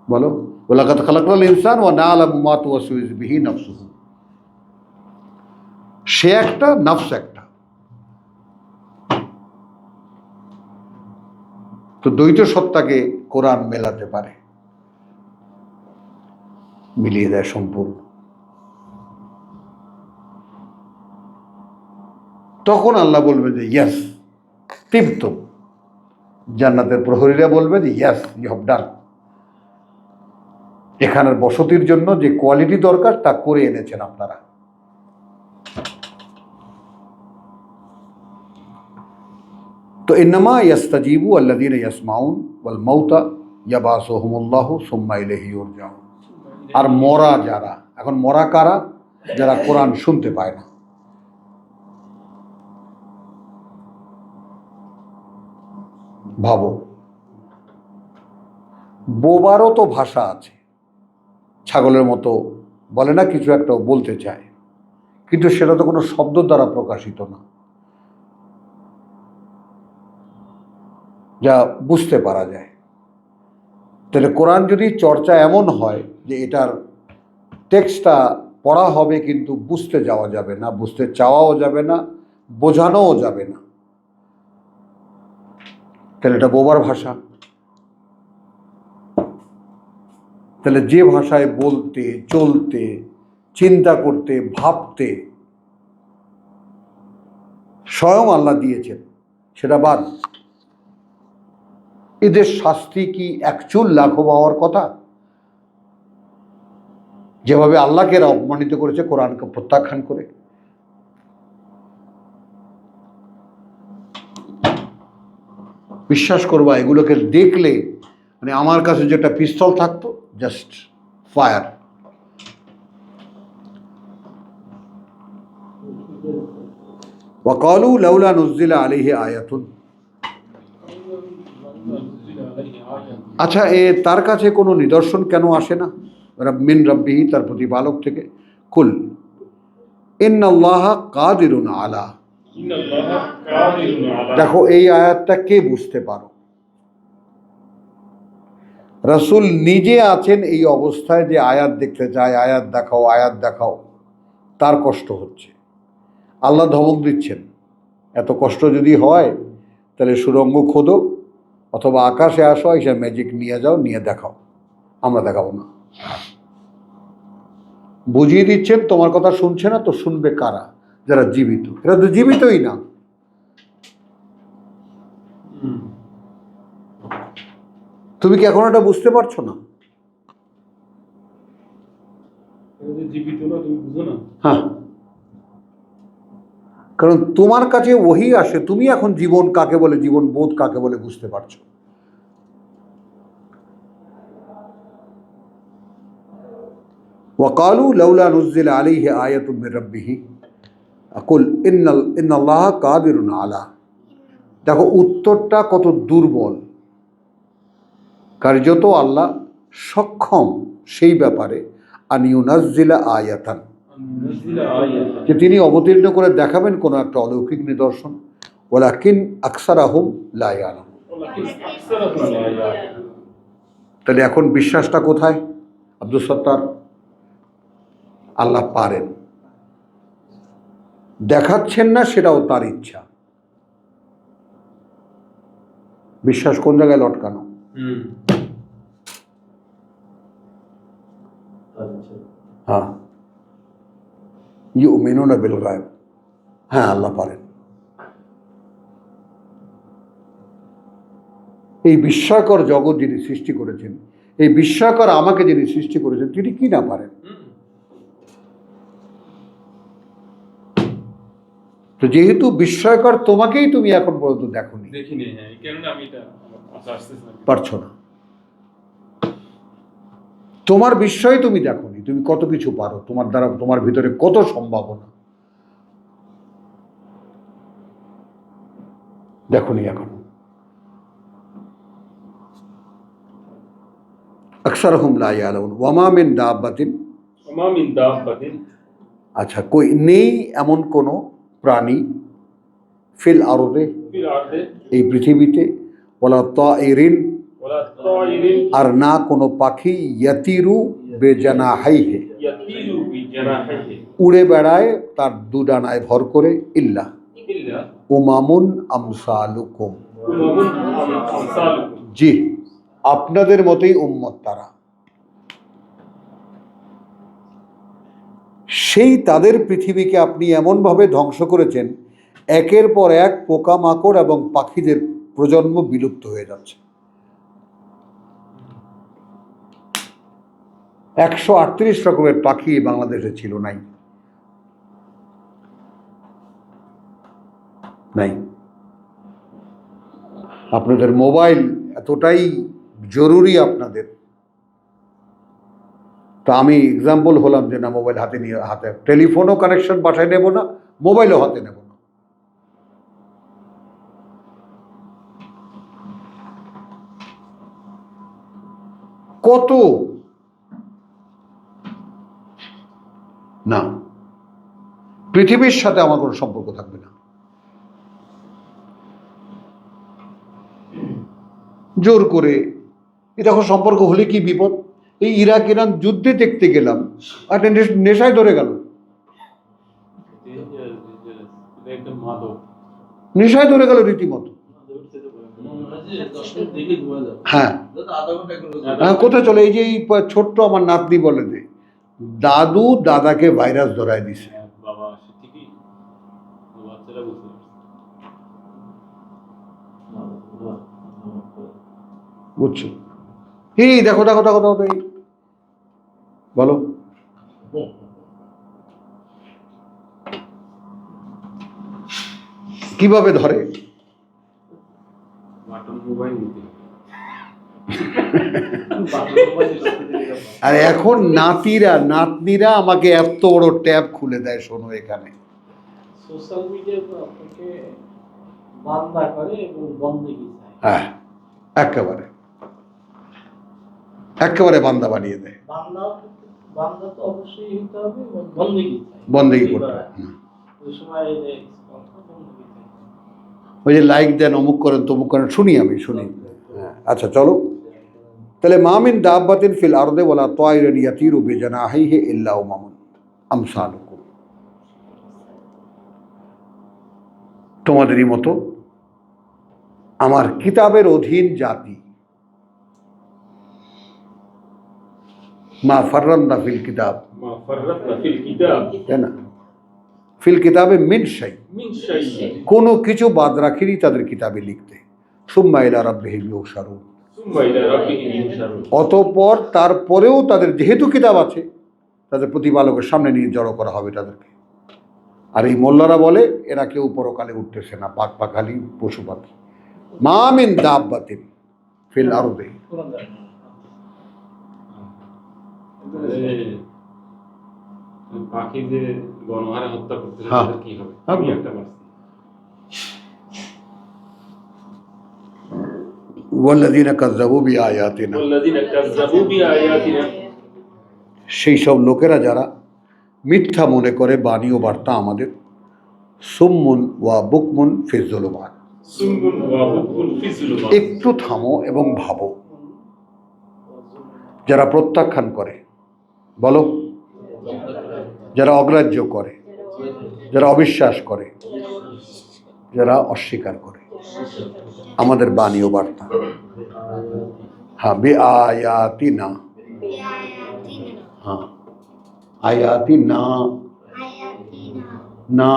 বলো, ওয়ালাকাদ খালাকনাল ইনসান ওয়া না'লামু মা তুওয়াসওয়িসু বিহি নাফসুহু। সে একটা, নফস একটা। তো দ্বৈত সত্তাকে কোরআন মেলাতে পারে, মিলিয়ে দেয় সম্পূর্ণ। তখন আল্লাহ বলবে যে ইয়াস, তৃপ্ত। জান্নাতের প্রহরীরা বলবে যে ইয়াস, ইউ হ্যাভ ডান। এখানের বসতির জন্য যে কোয়ালিটি দরকার তা করে এনেছেন আপনারা। তো ইন্নামা ইয়াস্তাজিবু আল্লাযীনা ইয়াসমাউন ওয়াল মাউতা ইয়াবাসুহুমুল্লাহু সুম্মা ইলাইহি ইউরজাউন। আর মরা যারা, এখন মরা কারা? যারা কোরআন শুনতে পায় না। ভাবো, বোবারও তো ভাষা আছে, ছাগলের মতো বলে না, কিছু একটা বলতে চায়, কিন্তু সেটা তো কোনো শব্দ দ্বারা প্রকাশিত না, যা বুঝতে পারা যায়। তাহলে কোরআন যদি চর্চা এমন হয় যে এটার টেক্সটটা পড়া হবে কিন্তু বুঝতে যাওয়া যাবে না, বুঝতে চাওয়াও যাবে না, বোঝানোও যাবে না, তাহলে এটা বোবার ভাষা। তাহলে যে ভাষায় বলতে, চলতে, চিন্তা করতে, ভাবতে স্বয়ং আল্লাহ দিয়েছেন, সেটা বাদ। এদের শাস্তি কি একচুল লাঘব হওয়ার কথা? যেভাবে আল্লাহকে এরা অপমানিত করেছে কোরআনকে প্রত্যাখ্যান করে। বিশ্বাস করবা, এগুলোকে দেখলে মানে আমার কাছে যেটা পিস্তল থাকতো, জাস্ট ফায়ার। ওয়াকালু লাউলা নুজ্জিলা আলাইহি আয়াতুন। আচ্ছা, তার কাছে কোনো নিদর্শন কেন আসে না? মিন রাব্বিহি, তার প্রতিপালক থেকে। কুল ইন্নাল্লাহা কাদিরুন আলা। দেখো, এই আয়াতটা কে বুঝতে পারো? রাসূল নিজে আছেন এই অবস্থায় যে আয়াত দেখতে চায়, আয়াত দেখাও, আয়াত দেখাও, তার কষ্ট হচ্ছে। আল্লাহ ধমক দিচ্ছেন, এত কষ্ট যদি হয় তাহলে সুরঙ্গ খোদো, অথবা আকাশে আসো, এসে ম্যাজিক নিয়ে যাও, নিয়ে দেখাও, আমরা দেখাবো না। বুঝিয়ে দিচ্ছেন তোমার কথা শুনছে না তো শুনবে কারা? যারা জীবিত। এরা তো জীবিতই না। তুমি কি এখন এটা বুঝতে পারছো না? হ্যাঁ, কারণ তোমার কাছে ওহী আসে, তুমি এখন জীবন কাকে বলে, জীবন বোধ কাকে বলে বুঝতে পারছো। ওয়াকালু লাউলা নুজ্জিলা আলাইহি আয়াতুম মির রাব্বিহি কুল ইন্নাল্লাহা কাদিরুন আলা। দেখো উত্তরটা কত দুর্বল। কার্যত আল্লাহ সক্ষম সেই ব্যাপারে আনিউনাজ্জিলা আয়াতান, যে তিনি অবতীর্ণ করে দেখাবেন কোনো একটা অলৌকিক নিদর্শন। ওয়ালাকিন আকসারাহুম লা ইয়ালামুন। তাহলে এখন বিশ্বাসটা কোথায় আব্দুল সত্তার? আল্লাহ পারেন, দেখাচ্ছেন না সেটাও তার ইচ্ছা। বিশ্বাস কোন জায়গায় লটকানো? হ্যাঁ, ইউমিনুনা বিল গায়ব, হ্যাঁ আল্লাহ পারেন। এই বিস্ময়কর জগৎ যিনি সৃষ্টি করেছেন, এই বিস্ময়কর আমাকে যিনি সৃষ্টি করেছেন, তিনি কি না পারেন? তো যেহেতু বিস্ময়কর, তোমাকেই তুমি এখন পর্যন্ত দেখোনি, দেখিনি, হ্যাঁ, এই কারণে আমি এটা আসতেছে না। পারছো না। তোমার বিস্ময় তুমি দেখোনি, তুমি কত কিছু পারো, তোমার দ্বারা তোমার ভিতরে কত সম্ভাবনা দেখোনি এখনো। আকসারহুম লা ইয়ালামুন ওয়া মা মিন দাব্বাতিন, ওমা মিন দাব্বাতিন, আচ্ছা কই নেই এমন কোন প্রাণী, ফিল আরদে, ফিল আরদে, এই পৃথিবীতে, ওয়ালা তাইরিন, ওয়ালা তাইরিন, আর না কোনো পাখি, ইয়াতিরু বেজানাহাইহি, ইয়াতিরু বিজানাহিহি, উড়ে বেড়ায় তার দু ডানায় ভর করে, ইল্লা ইল্লা উমামুন আমসালুকুম, উমামুন আমসালুকুম, জি আপনাদের মতোই উম্মত তারা। সেই তাদের পৃথিবীকে আপনি এমনভাবে ধ্বংস করেছেন, একের পর এক পোকামাকড় এবং পাখিদের প্রজন্ম বিলুপ্ত হয়ে যাচ্ছে। 138 রকমের পাখি বাংলাদেশে ছিল, নাই নাই। আপনাদের মোবাইল এতটাই জরুরি আপনাদের, তো আমি এক্সাম্পল হলাম যে না মোবাইল হাতে নিয়ে, হাতে টেলিফোনও কানেকশন বাসায় নেব না, মোবাইলও হাতে নেব না। কত না, পৃথিবীর সাথে আমার কোনো সম্পর্ক থাকবে না। জোর করে এ দেখো, সম্পর্ক হলে কি বিপদ। এই ইরাক ইরান যুদ্ধে দেখতে গেলাম, আর নেশায় ধরে গেল, একদম মাদক। নেশায় ধরে গেল রীতিমতো। হ্যাঁ হ্যাঁ, কোথায় চলে? এই যে এই ছোট্ট আমার নাতনি বলে যে দাদু দাদাকে ভাইরাস ধরায় দিছে। বাবা ঠিকই, বাচ্চারা বুঝতে বুঝছো? এই দেখো দেখো দেখো দেখো, এই বলো কিভাবে ধরে। মোবাইল নিতে আর এখন নাতিরা নাতনিরা আমাকে এত বড় ট্যাব খুলে দেয়, শোনো এখানে সোশ্যাল মিডিয়া আপনাকে বান্দা করে এবং বন্দেগী চায়। হ্যাঁ, একেবারে একেবারে বান্দা বানিয়ে দেয়। বান্দা বান্দা তো অবশ্যই হতে হবে এবং বন্দেগী চায়, বন্দেগী করতে হয়। ওই সময় এই যে বন্দেগী চায়। ওই যে লাইক দেন, অমুক করেন তমুক করেন, শুনি আমি শুনি। হ্যাঁ, আচ্ছা চলো তাহলে, মামিন দাব্বাতিন ফিল আরদে ওয়ালা তায়রিন ইয়াতিরু বিজানাহিহি ইল্লা উমামুন আমসালুকুম, তোমাদেরই মতো আমার কিতাবের অধীন জাতি। মা ফাররানা ফিল কিতাব, মা ফাররাতনা ফিল কিতাব, তাই না? ফিল কিতাবে মিন শাই, মিন শাইইন, কোনো কিছু বাদ রাখিনি তাদের কিতাবে লিখতে। সুম্মা ইলা রাব্বিহিম ইউহশারুন, সুম্মা ইলা রাব্বিহিম ইউহশারুন, অতঃপর তারপরেও তাদের যেহেতু কিতাব আছে, তাদের প্রতিপালকের সামনে নিয়ে জড়ো করা হবে তাদেরকে। আর এই মোল্লারা বলে এরা কেউ পরকালে উঠতেছে না, পাক পাখালি পশু পাখি। মা মিন দাব্বাতিন ফিল আরদে, পাখি যে গণহারে হত্যা করতেছে হ্যাঁ। তাদের কি হবে? হ্যাঁ। আমি একটা মারছি। ওয়াল্লাযীনা কাযযাবু বিআয়াতিনা, ওয়াল্লাযীনা কাযযাবু বিআয়াতিনা, সেই সব লোকেরা যারা মিথ্যা মনে করে বাণী ও বার্তা আমাদের, সুম্মুন ওয়া বুকমুন ফিজ যুলুমাত। সুমবুন ওয়া বুকুন ফি যুলুমাত। একটু থামো এবং ভাবো, যারা প্রত্যাখ্যান করে, বলো, যারা অগ্রাহ্য করে, যারা অবিশ্বাস করে, যারা অস্বীকার করে আমাদের বাণী ও বার্তা। হ্যাঁ, বে আয়াতিনা, হ্যাঁ আয়াতিনা, না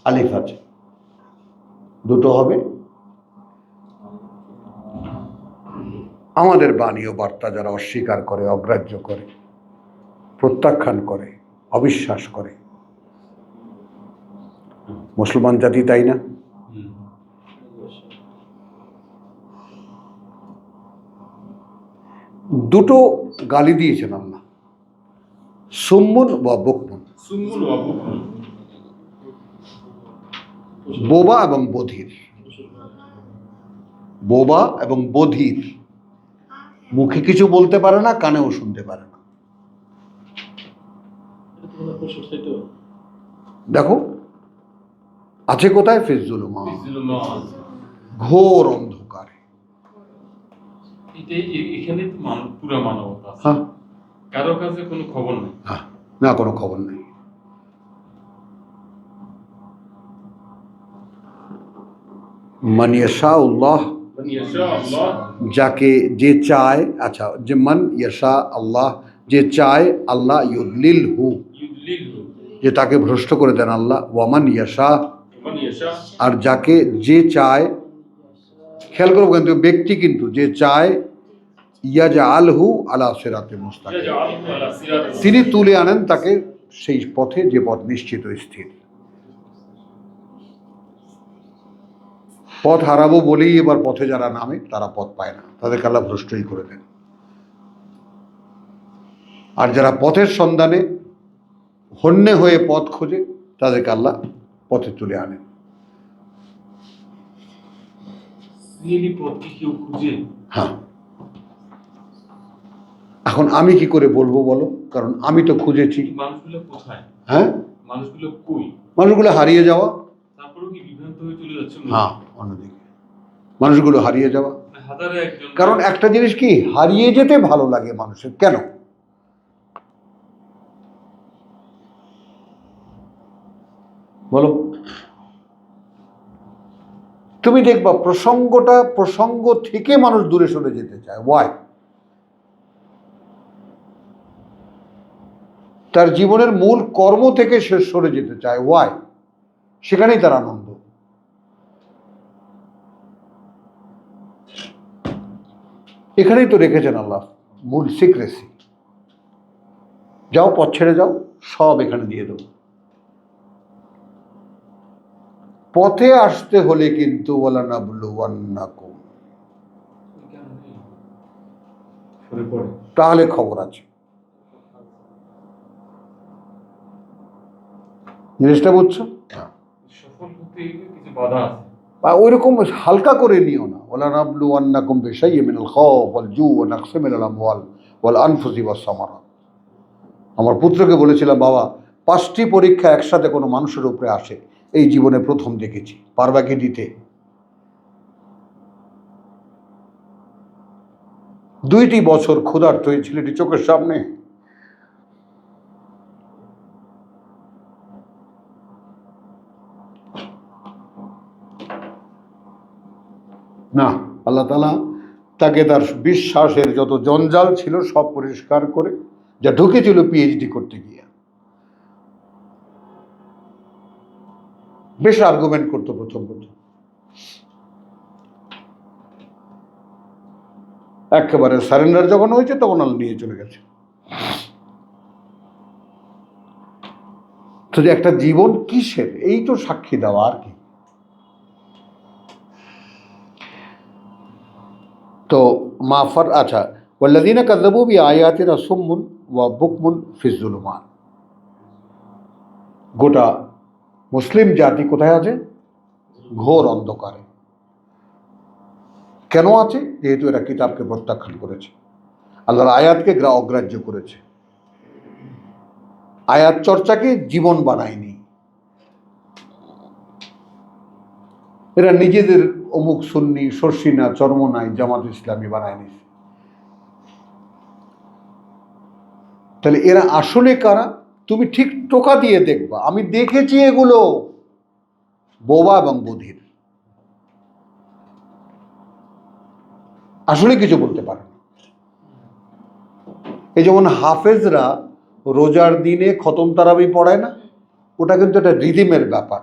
আলিফ আছে, দুটো হবে। আমাদের বাণী ও বার্তা যারা অস্বীকার করে, অগ্রাহ্য করে, প্রত্যাখ্যান করে, অবিশ্বাস করে, মুসলমান জাতি তাই না? দুটো গালি দিয়েছেন আল্লাহ, সুম্মুন বা বুকমুন, সুমবুন ওয়া বুকুন। বোবা এবং বধির। বোবা এবং বধির, মুখে কিছু বলতে পারে না, কানেও শুনতে পারে না। দেখো আছে কোথায়? ফিজ যুলুমাত, ফি যুলুমাত। ঘোর অন্ধকারে। এখানে তো পুরা মানবতা আছে। হ্যাঁ কারো কাছে কোনো খবর নেই। হ্যাঁ, না কোনো খবর নেই। মান ইয়াশাউল্লাহ, মান ইয়াশা আল্লাহ যাকে যে চায়, আচ্ছা, যে মান ইয়াশা আল্লাহ, যে চায় আল্লাহ, ইউদলিলহু, ইউদলিলহু, যে তাকে ভ্রষ্ট করে দেন আল্লাহ, ওয়ামান ইয়াশা, মান ইয়াশা, আর যাকে যে চায়, খেয়াল করবো কিন্তু ব্যক্তি, কিন্তু যে চায়, ইয়াজআলহু আলা সিরাতিল মুস্তাকিম, ইয়াজআলহু আলা সিরাতিস। তিনি তুলে আনেন তাকে সেই পথে, যে পথ নিশ্চিত স্থির। পথ হারাবো বলেই এবার পথে যারা নামে তারা পথ পায় না, তাদেরকে আল্লাহ ভ্রষ্টই করে দেন। আর যারা পথের সন্ধানে হন্যে হয়ে পথ খোঁজে, তাদেরকে আল্লাহ পথে তুলে আনেন। রিয়েলি পথ কি কেউ খুঁজে? হ্যাঁ, এখন আমি কি করে বলবো বলো, কারণ আমি তো খুঁজেছি। এই মানুষগুলো কোথায়? হ্যাঁ, মানুষগুলো কই? মানুষগুলো হারিয়ে যাওয়া। তারপরেও কি বিভ্রান্ত হয়ে চলে যাচ্ছে? হ্যাঁ, অন্যদিকে মানুষগুলো হারিয়ে যাওয়া। হাজারে একজন। কারণ একটা জিনিস কি, হারিয়ে যেতে ভালো লাগে মানুষের, কেন বলো? তুমি দেখবা প্রসঙ্গ থেকে মানুষ দূরে সরে যেতে চায়। ওয়াই? তার জীবনের মূল কর্ম থেকে সে সরে যেতে চায়। ওয়াই? সেখানেই তার আনন্দ। এখানেই তো রেখেছেন আল্লাহ মূল সিক্রেসি। যাও, পথ ছেড়ে যাও, সব এখানে দিয়ে দেবো। পথে আসতে হলে কিন্তু ওয়ালানাবলুওয়ান্নাকুম, তাহলে খবর আছে। জিনিসটা বুঝছো? সফল হতে কিছু বাধা আছে। বা ওইরকম হালকা করে নিও না। ওয়ালানাবলুওয়ান্নাকুম বিশাইইন মিনাল খাউফ ওয়াল জু' ওয়া নাকসিম মিনাল আমওয়াল ওয়াল আনফুসি ওয়াস সামারাত। আমার পুত্রকে বলেছিলাম, বাবা, 5টি পরীক্ষা একসাথে কোনো মানুষের উপরে আসে, এই জীবনে প্রথম দেখেছি। পারবা কি দিতে? 2টি বছর ক্ষুধার্ত এই ছেলেটি চোখের সামনে। না, আল্লাহ তাআলা তাকে তার বিশ্বাসের যত জঞ্জাল ছিল সব পরিষ্কার করে, যা ঢুকেছিল পিএইচডি করতে গিয়ে, বেশ আর্গুমেন্ট করতো প্রথম। একেবারে সারেন্ডার যখন হয়েছে তখন আল্লাহ নিয়ে চলে গেছে। তো যে একটা জীবন কিসের, এই তো সাক্ষী দেওয়া, আর কি। তো মাফার, আচ্ছা, ওয়াল্লাযীনা কাযাবু বিআয়াতিনা সুম্মুন ওয়া বুকমুন ফিজ যুলুমাত। গোটা মুসলিম জাতি কোথায় আছে? ঘোর অন্ধকারে। কেন আছে? যেহেতু এরা কিতাবকে প্রত্যাখ্যান করেছে, আল্লাহর আয়াতকে অগ্রাহ্য করেছে, আয়াত চর্চাকে জীবন বানায়নি। এরা নিজেদের অমুক সুন্নি, শর্ষিনা, চরমনাই, জামাত ইসলামী বানায় নিছে। তাহলে এরা আসলে কারা? তুমি ঠিক টোকা দিয়ে দেখবা। আমি দেখেছি এগুলো বোবা এবং বধির, আসলে কিছু বলতে পারে না। এই যেমন হাফেজরা রোজার দিনে খতম তারাবি পড়ায় না, ওটা কিন্তু একটা রিদিমের ব্যাপার।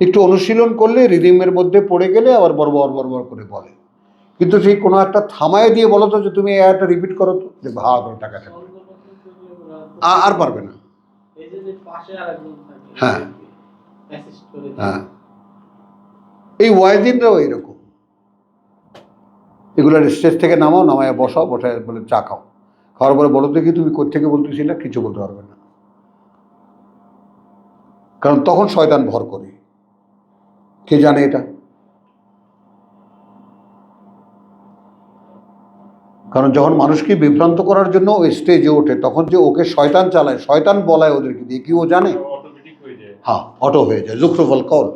একটু অনুশীলন করলে রিদিমের মধ্যে পড়ে গেলে আবার বরবর বরবর করে বলে। কিন্তু সেই কোনো একটা থামায় দিয়ে বলো তো যে তুমি এই আয়াতটা রিপিট করো তো, যে ভাগ করে টাকা থাকবে, আর পারবে না। এই যে পাশে আরেকজন থাকে, হ্যাঁ অ্যাসিস্ট করে দেয়। হ্যাঁ, এই ওয়াইদিনরাও এরকম। এগুলোর স্টেজ থেকে নামাও, নামায় বসাও, বসায় বলে চা খাও, খাওয়ার পরে বলো তো কি তুমি কোত্থেকে বলতেছিলে, কিছু বলতে পারবে না, কারণ তখন শয়তান ভর করে। কে জানে এটা? কারণ যখন মানুষকে বিভ্রান্ত করার জন্য ও স্টেজে ওঠে, তখন যে ওকে শয়তান চালায়, শয়তান বলায় ওদেরকে দিয়ে, কি ও জানে? অটোমেটিক হয়ে যায়। হ্যাঁ, অটো হয়ে যায়, জুখরুফল কল।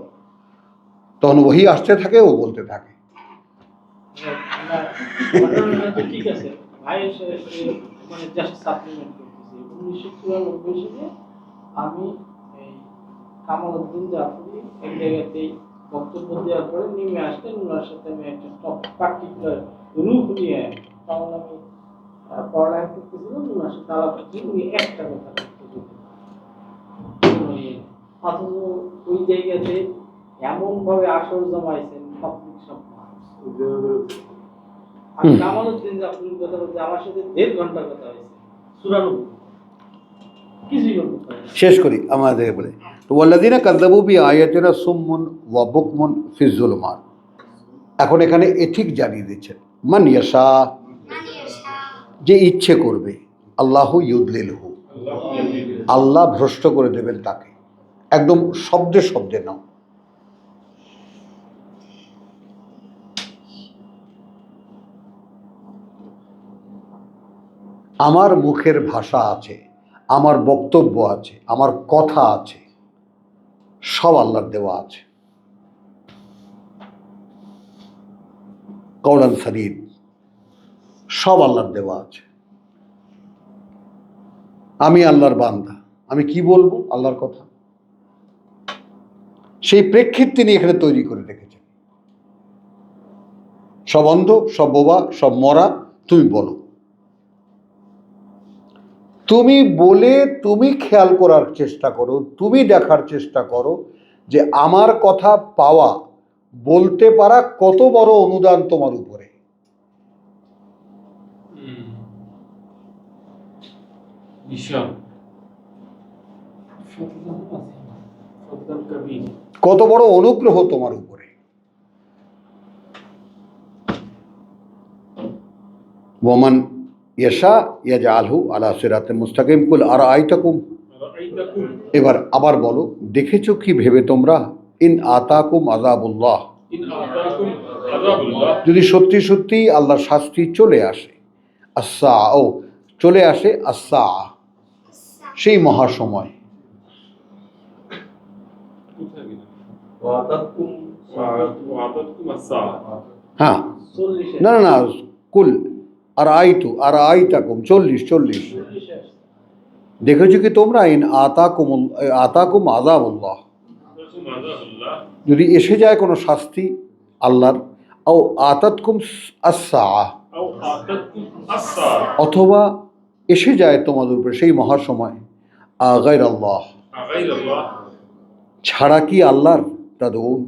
তখন ওহি আসতে থাকে, ও বলতে থাকে। ঘটনাটা তো ঠিক আছে, ভাই এসে মানে জাস্ট সাপ্লিমেন্ট করতেছি। 1994 সালে আমি এই কামালউদ্দিন জাফরি এক জায়গাতেই বক্তব্য দেওয়ার পরে নেমে আসলেন, ওনার সাথে আমি একটা পার্টিকুলার রূপ নিয়ে, তখন আমি পড়ালেখা করতেছিলাম, ওনার সাথে আলাপ করছি, উনি একটা কথা বলতে অথচ ওই জায়গাতে এমন ভাবে আসর জমাইছেন পাবলিক সব মানুষ। আমি কামালউদ্দিন জাফরির কথা বলতে আমার সাথে 1.5 ঘন্টা কথা হয়েছে, চুরানব্বই কিছুই বলতে পারি না। শেষ করি আমাদের বলে, তো ওয়াল্লাযিনা কাযযাবু বিআয়াতিনা সুম্মুন ওয়া বুকমুন ফিজ যুলুমাত। এখন এখানে এথিক জানিয়ে দিচ্ছেন, মান ইয়াশা, যে ইচ্ছে করবে, আল্লাহু ইউদলিলহু, আল্লাহ ভ্রষ্ট করে দেবেন তাকে। একদম শব্দে শব্দে নাও। আমার মুখের ভাষা আছে, আমার বক্তব্য আছে, আমার কথা আছে, সব আল্লাহর দেওয়া আছে। কওলান সাদীদ, সব আল্লাহর দেওয়া আছে। আমি আল্লাহর বান্দা, আমি কি বলবো আল্লাহর কথা, সেই প্রেক্ষিত তিনি এখানে তৈরি করে রেখেছেন। সব অন্ধ, সব বোবা, সব মরা, তুমি বলো। তুমি বলে তুমি খেয়াল করার চেষ্টা করো, তুমি দেখার চেষ্টা করো যে আমার কথা পাওয়া, বলতে পারা কত বড় অনুদান তোমার উপরে। বিশাল কত বড় অনুগ্রহ তোমার উপরে। ওমান ইয়াশা ইয়াজআলহু আলা সিরাতিন মুস্তাকিম কুল আরাআইতাকুম। এবার আবার বলো, দেখেছো কি ভেবে তোমরা, ইন আতাকুম আযাবুল্লাহ, যদি সত্যি সত্যি আল্লাহর শাস্তি চলে আসে, চলে আসে আসা, সেই মহাসময়। হ্যাঁ, না না না, কুল আর আইতাকুম 40 দেখেছো কি তোমরা, ইন আতাকুম আযাবুল্লাহ, যদি এসে যায় কোনো শাস্তি আল্লাহর, আও আতাতকুম আসা, অথবা এসে যায় তোমাদের উপরে সেই মহাসময়, আগাইর আল্লাহ, ছাড়া কি আল্লাহর, তাদউন,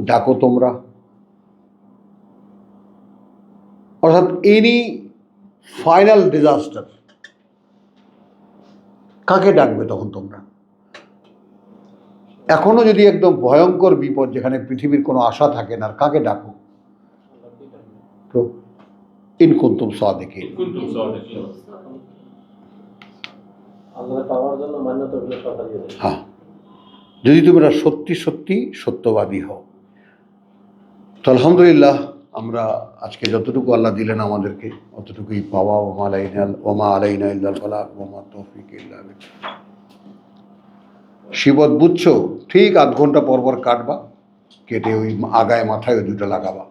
ডাকো তোমরা। অর্থাৎ এনি ফাইনাল ডিজাস্টার, কাকে ডাকবে তখন তোমরা? এখনো যদি একদম ভয়ঙ্কর বিপদ, যেখানে পৃথিবীর কোনো আশা থাকে না, কাকে ডাকো? তো ইন কুনতুম সাদিকিন, আল্লাহর পাওয়ার জন্য মান্যতাগুলো সব হারিয়ে যায়। হ্যাঁ, যদি তোমরা সত্যি সত্যি সত্যবাদী হও। তো আলহামদুলিল্লাহ, আমরা আজকে যতটুকু আল্লাহ দিলেন আমাদেরকে অতটুকুই পাওয়া। ওমা আলাইনা ইল্লাল বালাগ ওমা তৌফিক ইল্লা বিল্লাহ। শিবত বুঝছো, ঠিক আধ ঘন্টা পর পর কাটবা, কেটে ওই আগায় মাথায় ওই দুটো লাগাবা।